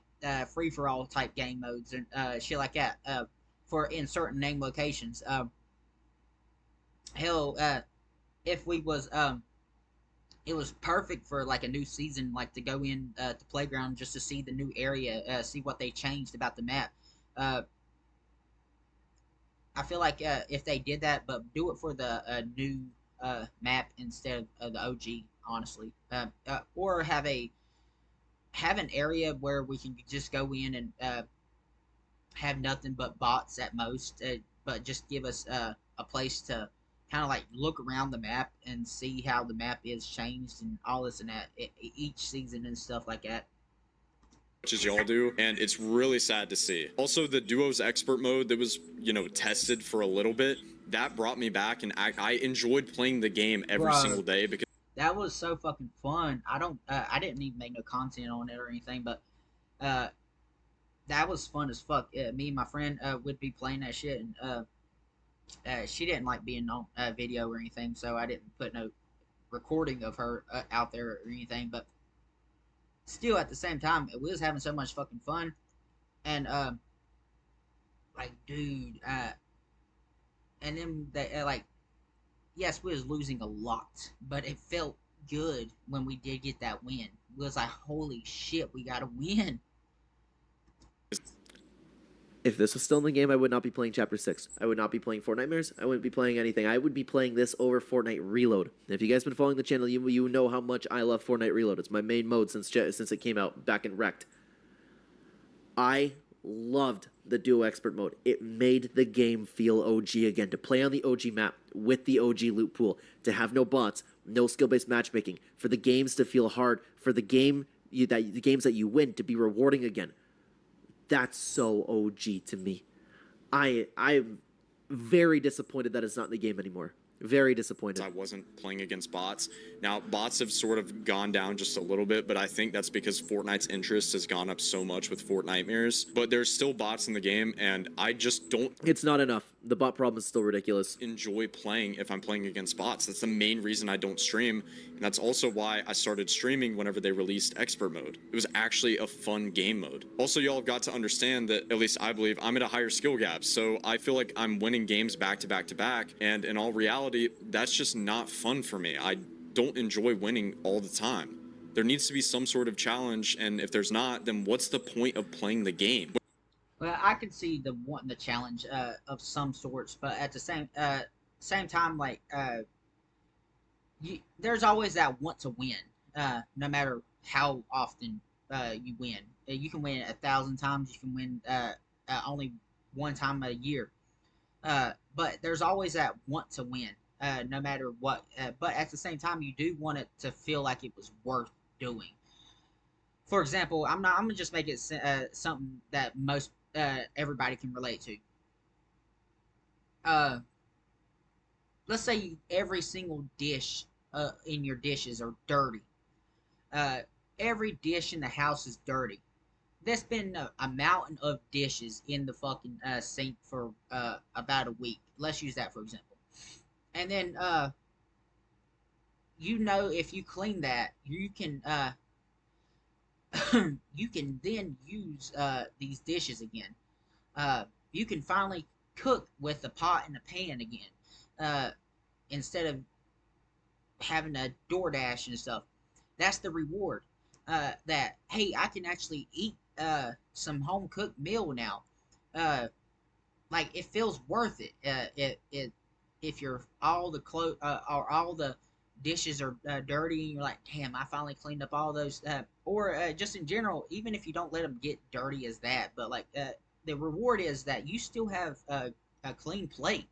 free for all type game modes and shit like that for in certain name locations. Hell, if we was it was perfect for like a new season, like to go in to playground just to see the new area, see what they changed about the map. Uh, I feel like if they did that, but do it for the new map instead of the OG, honestly, or have an area where we can just go in and have nothing but bots at most, but just give us a place to kind of like look around the map and see how the map is changed and all this and that each season and stuff like that. Much as y'all do, and it's really sad to see. Also, the duos expert mode that was, tested for a little bit, that brought me back, and I enjoyed playing the game every Bro, single day because that was so fucking fun. I didn't even make no content on it or anything, but uh, that was fun as fuck. Me and my friend would be playing that shit, and she didn't like being on video or anything, so I didn't put no recording of her out there or anything. But still, at the same time, we was having so much fucking fun, and like, dude, and then they like, yes, we was losing a lot, but it felt good when we did get that win. It was like, holy shit, we got a win. If this was still in the game, I would not be playing Chapter 6. I would not be playing Fortnite. I wouldn't be playing anything. I would be playing this over Fortnite Reload. If you guys been following the channel, you know how much I love Fortnite Reload. It's my main mode since it came out back in Wrecked. I loved the Duo Expert mode. It made the game feel OG again. To play on the OG map with the OG loot pool, to have no bots, no skill-based matchmaking, for the games to feel hard, for the games that you win to be rewarding again. That's so OG to me. I'm very disappointed that it's not in the game anymore. Very disappointed. I wasn't playing against bots. Now, bots have sort of gone down just a little bit, but I think that's because Fortnite's interest has gone up so much with Fortnitemares. But there's still bots in the game, and I just don't It's not enough. The bot problem is still ridiculous. enjoy playing if I'm playing against bots. That's the main reason I don't stream, and that's also why I started streaming whenever they released expert mode. It was actually a fun game mode. Also, y'all have got to understand that, at least I believe, I'm at a higher skill gap, so I feel like I'm winning games back to back to back, and in all reality, that's just not fun for me. I don't enjoy winning all the time. There needs to be some sort of challenge, and if there's not, then what's the point of playing the game? Well, I could see the wanting the challenge of some sorts, but at the same time, like there's always that want to win, no matter how often you win. You can win 1,000 times. You can win only one time a year. But there's always that want to win, no matter what. But at the same time, you do want it to feel like it was worth doing. For example, I'm gonna just make it something that most everybody can relate to. Uh, let's say every single dish in your dishes are dirty. Uh, every dish in the house is dirty. There's been a mountain of dishes in the fucking sink for about a week. Let's use that for example. And then if you clean that, you can you can then use these dishes again. You can finally cook with the pot and the pan again, uh, instead of having a DoorDash and stuff. That's the reward. That hey, I can actually eat some home cooked meal now. Uh, like it feels worth it. If you're all the or all the dishes are dirty and you're like, damn, I finally cleaned up all those. Or just in general, even if you don't let them get dirty as that, but like the reward is that you still have a clean plate.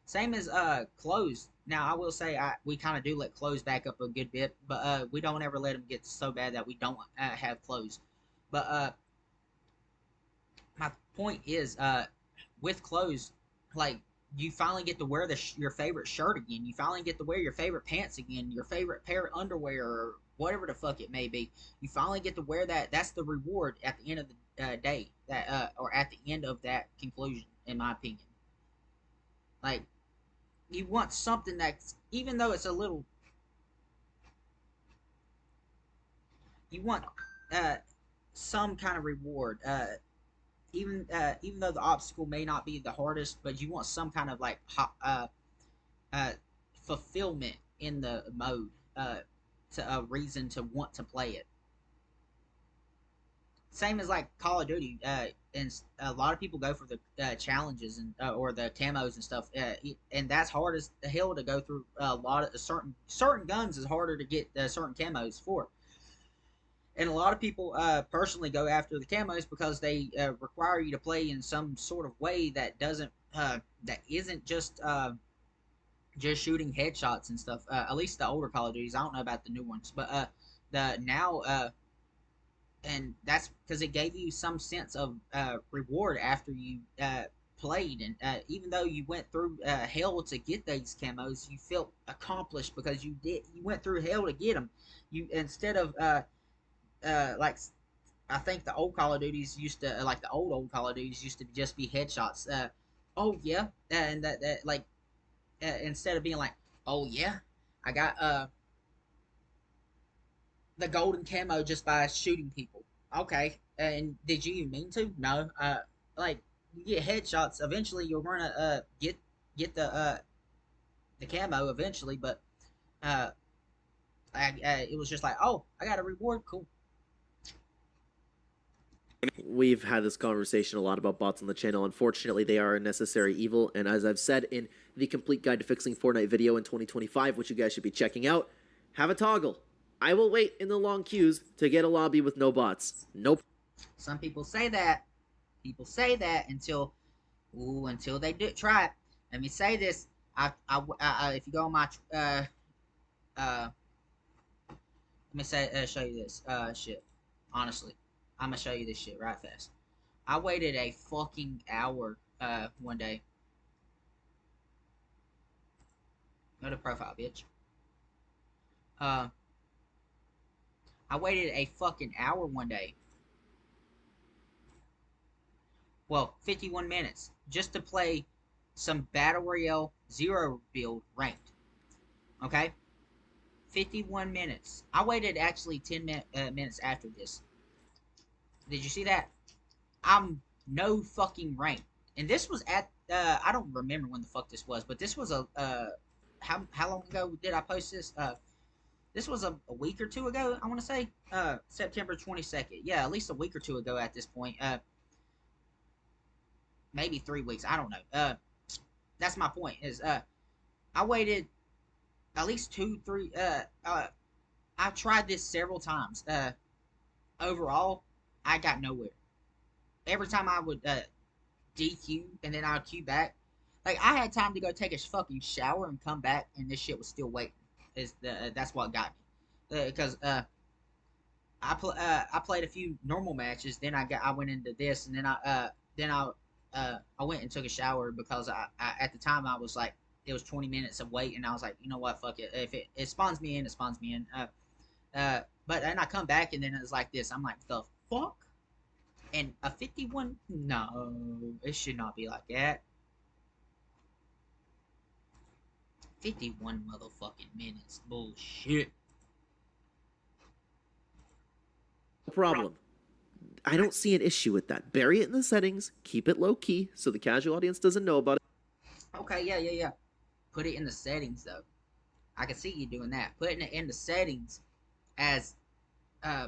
Same as clothes. Now I will say we kind of do let clothes back up a good bit, but we don't ever let them get so bad that we don't have clothes. But my point is with clothes, like you finally get to wear your favorite shirt again. You finally get to wear your favorite pants again, your favorite pair of underwear, or whatever the fuck it may be. You finally get to wear that. That's the reward at the end of the day, that or at the end of that conclusion, in my opinion. Like, you want something that's, even though it's a little, you want uh, some kind of reward. Even though the obstacle may not be the hardest, but you want some kind of like uh, fulfillment in the mode, to a reason to want to play it. Same as like Call of Duty, and a lot of people go for the challenges and or the camos and stuff, and that's hard as the hell to go through. A lot of certain guns is harder to get certain camos for, and a lot of people personally go after the camos because they require you to play in some sort of way that doesn't that isn't just shooting headshots and stuff. At least the older Call of Duties. I don't know about the new ones, but the now and that's because it gave you some sense of reward after you played, and even though you went through hell to get these camos, you felt accomplished because you went through hell to get them. You, instead of like, I think the old Call of Duties used to, like the old Call of Duties used to just be headshots. Oh yeah, and that like instead of being like, oh yeah, I got the golden camo just by shooting people. Okay, and did you even mean to? No. Like, you get headshots. Eventually, you're gonna get the camo eventually, but uh, it was just like, oh, I got a reward. Cool. We've had this conversation a lot about bots on the channel. Unfortunately, they are a necessary evil, and as I've said in the complete guide to fixing Fortnite video in 2025, which you guys should be checking out, have a toggle. I will wait in the long queues to get a lobby with no bots. Nope. Some people say that. People say that until they do try it. Let me say this. If you go on my let me show you this shit. Honestly, I'm gonna show you this shit right fast. I waited a fucking hour one day. Go to profile, bitch. I waited a fucking hour one day. Well, 51 minutes just to play some Battle Royale Zero build ranked. Okay? 51 minutes. I waited actually 10 minutes after this. Did you see that? I'm no fucking ranked. And this was at, I don't remember when the fuck this was, but this was a, how long ago did I post this? This was a week or two ago, I want to say. September 22nd. Yeah, at least a week or two ago at this point. Maybe 3 weeks. I don't know. That's my point. Is I waited at least 2, 3. I tried this several times. Overall, I got nowhere. Every time I would DQ and then I would queue back, like I had time to go take a fucking shower and come back, and this shit was still waiting. That's what got me. Because I played a few normal matches, then I went into this, and then I went and took a shower because I at the time I was like, it was 20 minutes of wait, and I was like, you know what, fuck it. If it spawns me in, it spawns me in. But then I come back and then it was like this. I'm like, the fuck? And a 51? No, it should not be like that. 51 motherfucking minutes. Bullshit. No problem. I don't see an issue with that. Bury it in the settings, keep it low key so the casual audience doesn't know about it. Okay, yeah. Put it in the settings though. I can see you doing that. Putting it in the settings as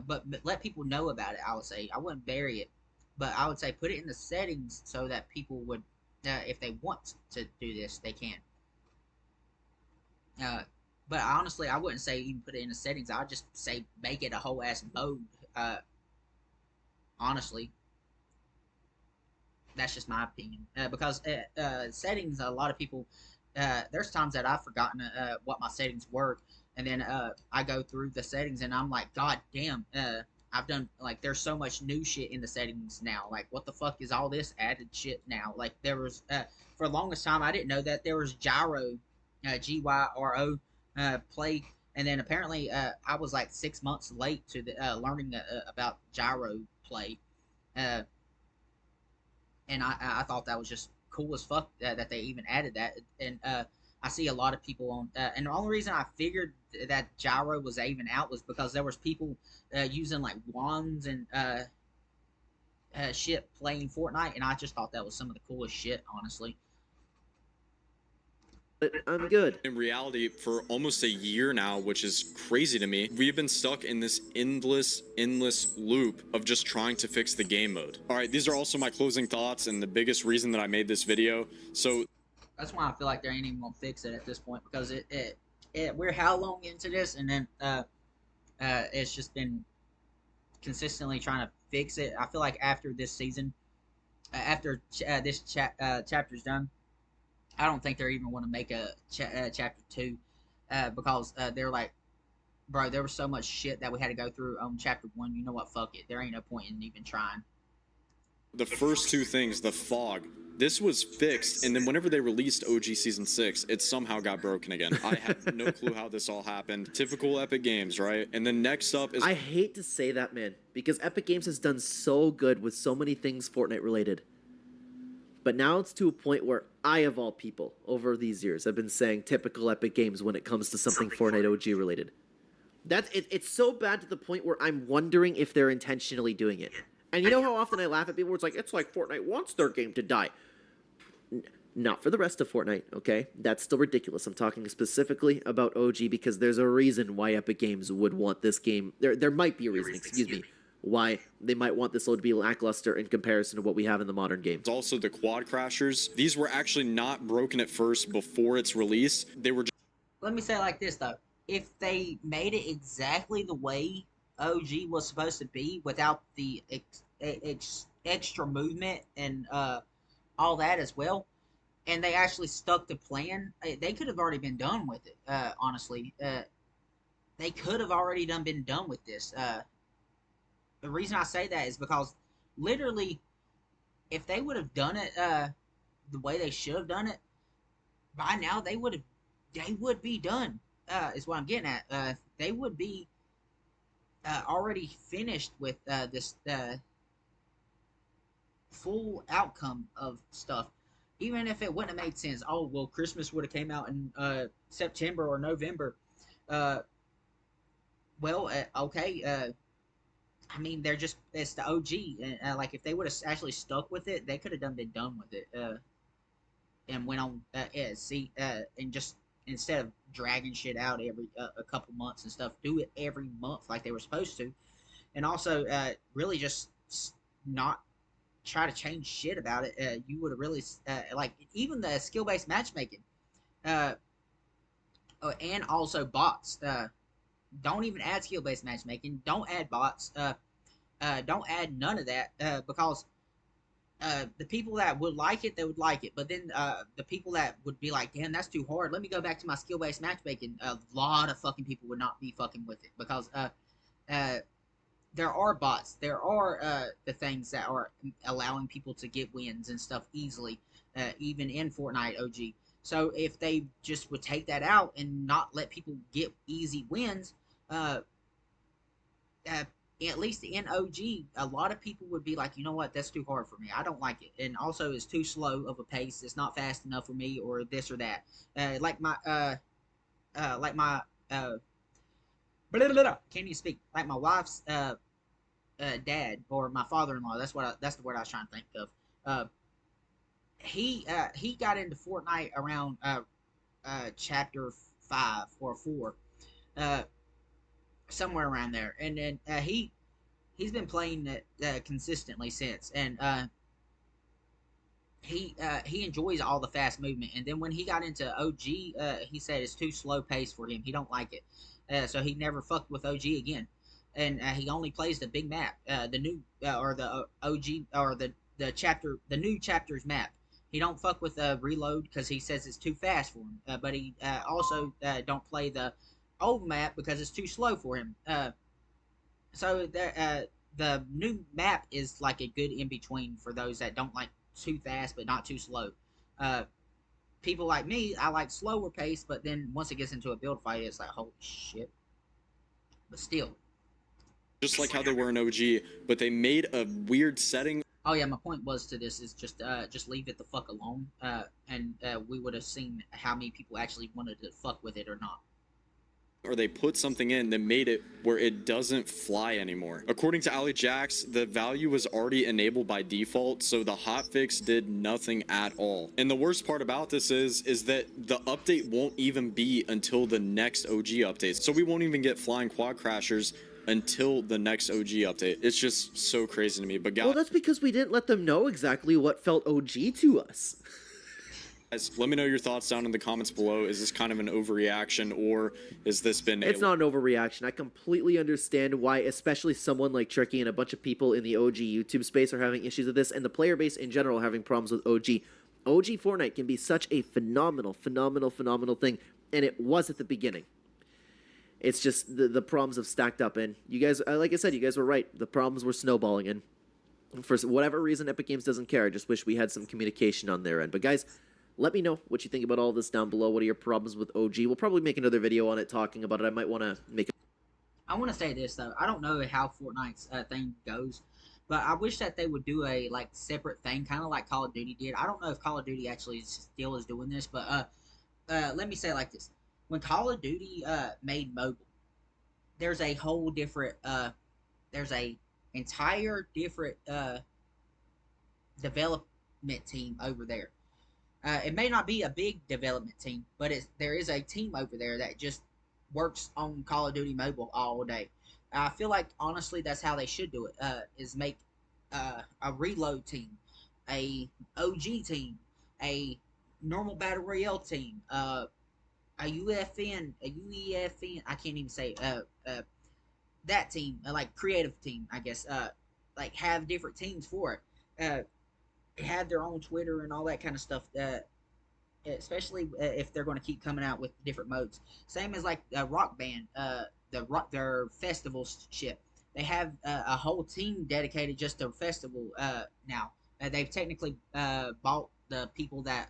but let people know about it. I would say I wouldn't bury it, but I would say put it in the settings so that people would, if they want to do this, they can. But honestly, I wouldn't say even put it in the settings. I would just say make it a whole ass mode. Honestly, that's just my opinion. Because settings, a lot of people, there's times that I've forgotten what my settings were, and then I go through the settings and I'm like, God damn, I've done like there's so much new shit in the settings now. Like what the fuck is all this added shit now? Like there was for the longest time I didn't know that there was gyro, GYRO play, and then apparently I was like 6 months late to the learning about gyro play, uh, and I thought that was just cool as fuck that they even added that. And I see a lot of people on, and the only reason I figured that gyro was even out was because there was people using like wands and shit playing Fortnite, and I just thought that was some of the coolest shit, honestly. But I'm good. In reality, for almost a year now, which is crazy to me, we've been stuck in this endless loop of just trying to fix the game mode. All right, these are also my closing thoughts and the biggest reason that I made this video. So That's why I feel like they ain't even gonna fix it at this point, because we're how long into this, and then it's just been consistently trying to fix it. I feel like after this season, after this chapter's done, I don't think they're even want to make a chapter 2, because they're like, bro, there was so much shit that we had to go through on chapter 1. You know what? Fuck it. There ain't no point in even trying. the first two things, the fog, this was fixed, and then whenever they released OG Season 6, it somehow got broken again. I have no clue how this all happened. Typical Epic Games, right? And then next up is... I hate to say that, man, because Epic Games has done so good with so many things Fortnite related. But now it's to a point where I, of all people, over these years, have been saying typical Epic Games when it comes to something Fortnite OG related. It's so bad to the point where I'm wondering if they're intentionally doing it. And you know how often I laugh at people where it's like Fortnite wants their game to die. Not for the rest of Fortnite, okay? That's still ridiculous. I'm talking specifically about OG because there's a reason why Epic Games would want this game. There might be a reason, excuse me, why they might want this load to be lackluster in comparison to what we have in the modern game. It's also the quad crashers. These were actually not broken at first before its release. They were just... Let me say it like this, though. If they made it exactly the way OG was supposed to be without the extra movement and all that as well, and they actually stuck to plan, they could have already been done with it, honestly. They could have already been done with this. The reason I say that is because literally, if they would have done it the way they should have done it, by now they would be done. Is what I'm getting at. They would be already finished with this full outcome of stuff. Even if it wouldn't have made sense. Oh well, Christmas would have came out in September or November. Okay. I mean, it's the OG. Like if they would have actually stuck with it, they could have been done with it. And went on. And just instead of dragging shit out every a couple months and stuff, do it every month like they were supposed to. And also, really just not try to change shit about it. You would have really like even the skill based matchmaking, and also bots. Don't even add skill based matchmaking. Don't add bots. Don't add none of that because the people that would like it, they would like it. But then the people that would be like, damn, that's too hard. Let me go back to my skill based matchmaking. A lot of fucking people would not be fucking with it because there are bots. There are the things that are allowing people to get wins and stuff easily, even in Fortnite OG. So if they just would take that out and not let people get easy wins, at least in OG, a lot of people would be like, you know what, that's too hard for me. I don't like it, and also it's too slow of a pace. It's not fast enough for me, or this or that. Like my blah, blah, blah, can't even speak. Like my wife's dad or my father-in-law. That's the word I was trying to think of. He got into Fortnite around chapter 5 or 4, somewhere around there, and then he's been playing it consistently since, and he enjoys all the fast movement. And then when he got into OG, he said it's too slow paced for him. He don't like it, so he never fucked with OG again. And he only plays the big map, the new or the OG or the new chapter's map. He don't fuck with reload because he says it's too fast for him. But he also don't play the old map because it's too slow for him. So the new map is like a good in between for those that don't like too fast but not too slow. Uh, People like me, I like slower pace, but then once it gets into a build fight, it's like holy shit. But still, just like how they were in OG, but they made a weird setting. oh yeah, my point was to this is just leave it the fuck alone, and we would have seen how many people actually wanted to fuck with it or not. Or they put something in that made it where it doesn't fly anymore. According to Ali Jax, the value was already enabled by default, so the hotfix did nothing at all. And the worst part about this is that the update won't even be until the next OG update. So we won't even get flying quad crashers until the next OG update. It's just so crazy to me. But Well, that's because we didn't let them know exactly what felt OG to us. guys, let me know your thoughts down in the comments below. Is this kind of an overreaction, or has this been It's not an overreaction. I completely understand why, especially someone like Tricky and a bunch of people in the OG YouTube space are having issues with this, and the player base in general having problems with OG. OG Fortnite can be such a phenomenal thing, and it was at the beginning. It's just the problems have stacked up, and you guys, like I said, you guys were right. The problems were snowballing, and for whatever reason, Epic Games doesn't care. I just wish we had some communication on their end. But guys, let me know what you think about all this down below. What are your problems with OG? We'll probably make another video on it talking about it. I might want to make I want to say this though. I don't know how Fortnite's thing goes, but I wish that they would do a like separate thing, kind of like Call of Duty did. I don't know if Call of Duty actually still is doing this, but let me say it like this: when Call of Duty made mobile, there's a whole different there's a entire different development team over there. It may not be a big development team, but there is a team over there that just works on Call of Duty Mobile all day. I feel like honestly that's how they should do it. Is make a reload team, a OG team, a normal battle royale team, a UFN, a UEFN. I can't even say that team, like creative team, I guess. Like have different teams for it. Have their own Twitter and all that kind of stuff. Especially if they're going to keep coming out with different modes. Same as like Rock Band, their festival shit. They have a whole team dedicated just to festival now. They've technically bought the people that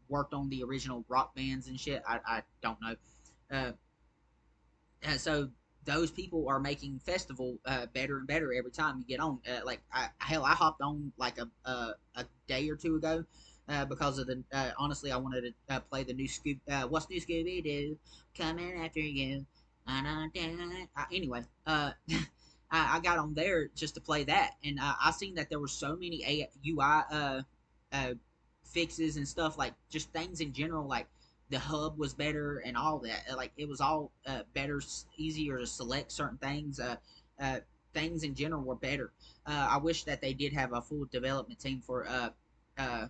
worked on the original rock bands and shit. I don't know. Uh, so those people are making festival better and better every time you get on. Hell, I hopped on like a day or two ago because of the honestly, I wanted to play the new what's new Scooby Doo coming after you. Anyway, I got on there just to play that, and I seen that there were so many UI uh, fixes and stuff, like just things in general, like the hub was better and all that. Like it was all better, easier to select certain things. Uh, Things in general were better. I wish that they did have a full development team for uh,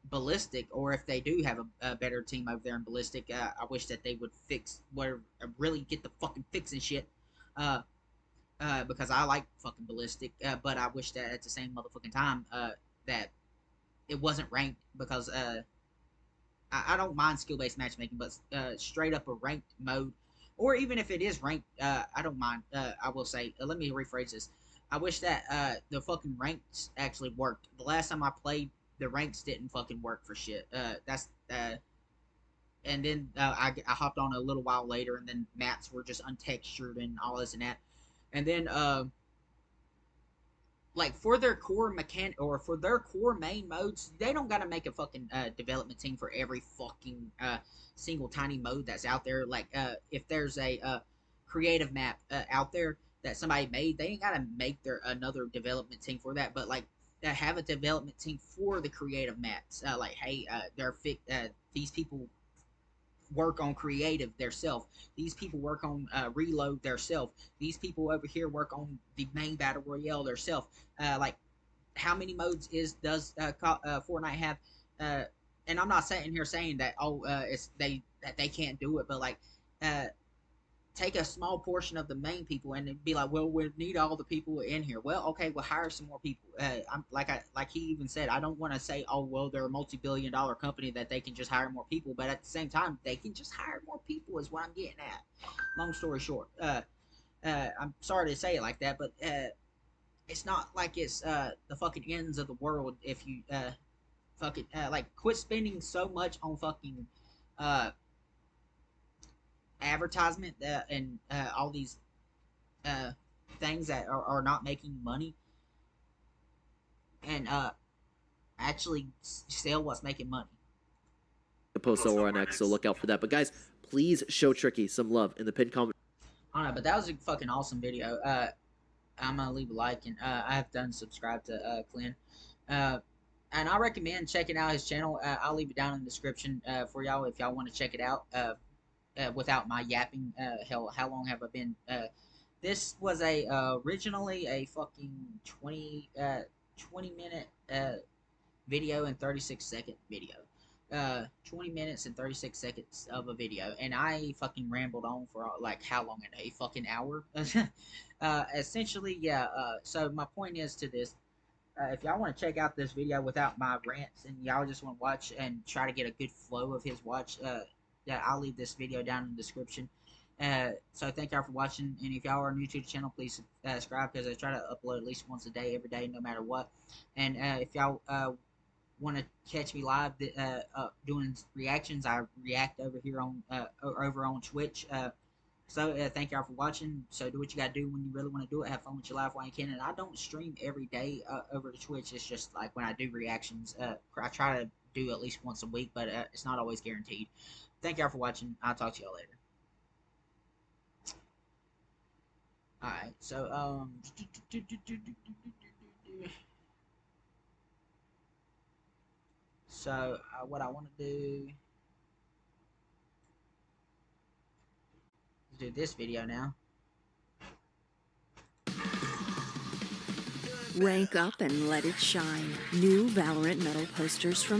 Ballistic, or if they do have a better team over there in Ballistic, I wish that they would fix whatever, really get the fucking fixing shit. Uh, because I like fucking Ballistic, but I wish that at the same motherfucking time that it wasn't ranked because I don't mind skill based matchmaking, but straight up a ranked mode, or even if it is ranked, I don't mind. I will say, let me rephrase this. I wish that the fucking ranks actually worked. The last time I played, the ranks didn't fucking work for shit. And then I hopped on a little while later, and then maps were just untextured and all this and that. And then like for their core mechanic or for their core main modes, they don't gotta make a fucking development team for every fucking single tiny mode that's out there. Like if there's a creative map out there that somebody made, they ain't gotta make their another development team for that. But like have a development team for the creative maps. Like hey, these people work on creative theirself. These people work on reload theirself. These people over here work on the main battle royale theirself. Like how many modes does Fortnite have? Uh, and I'm not sitting here saying that it's they can't do it, but like uh, take a small portion of the main people and be like, well, we need all the people in here. Well, okay, we'll hire some more people. I'm like he even said, I don't want to say, oh well, they're a multi-billion-dollar company that they can just hire more people, but at the same time, they can just hire more people is what I'm getting at. Long story short, I'm sorry to say it like that, but it's not like it's the fucking ends of the world if you fucking like quit spending so much on fucking uh advertisement and all these uh things that are not making money, and actually sell what's making money. The post over on X, so look out for that. But guys, please show Tricky some love in the pinned comment. I don't know, but that was a fucking awesome video. I'm gonna leave a like, and I have done subscribe to Clint. And I recommend checking out his channel. I'll leave it down in the description for y'all if y'all want to check it out. Without my yapping, hell, how long have I been? This was originally a fucking 20 minute video and 36-second video. 20 minutes and 36 seconds of a video, and I fucking rambled on for like how long a fucking hour. Essentially, yeah. So my point is to this: if y'all want to check out this video without my rants, and y'all just want to watch and try to get a good flow of his watch, yeah, I'll leave this video down in the description. So thank y'all for watching, and if y'all are new to the channel, please subscribe, because I try to upload at least once a day, every day, no matter what. And if y'all want to catch me live doing reactions, I react over here on over on Twitch. So thank y'all for watching. So do what you gotta do when you really want to do it. Have fun with your life while you can. And I don't stream every day over to Twitch. It's just like when I do reactions, I try to do at least once a week, but it's not always guaranteed. Thank y'all for watching. I'll talk to y'all later. Alright, so so what I want to do is do this video now. Rank up and let it shine. New Valorant medal posters from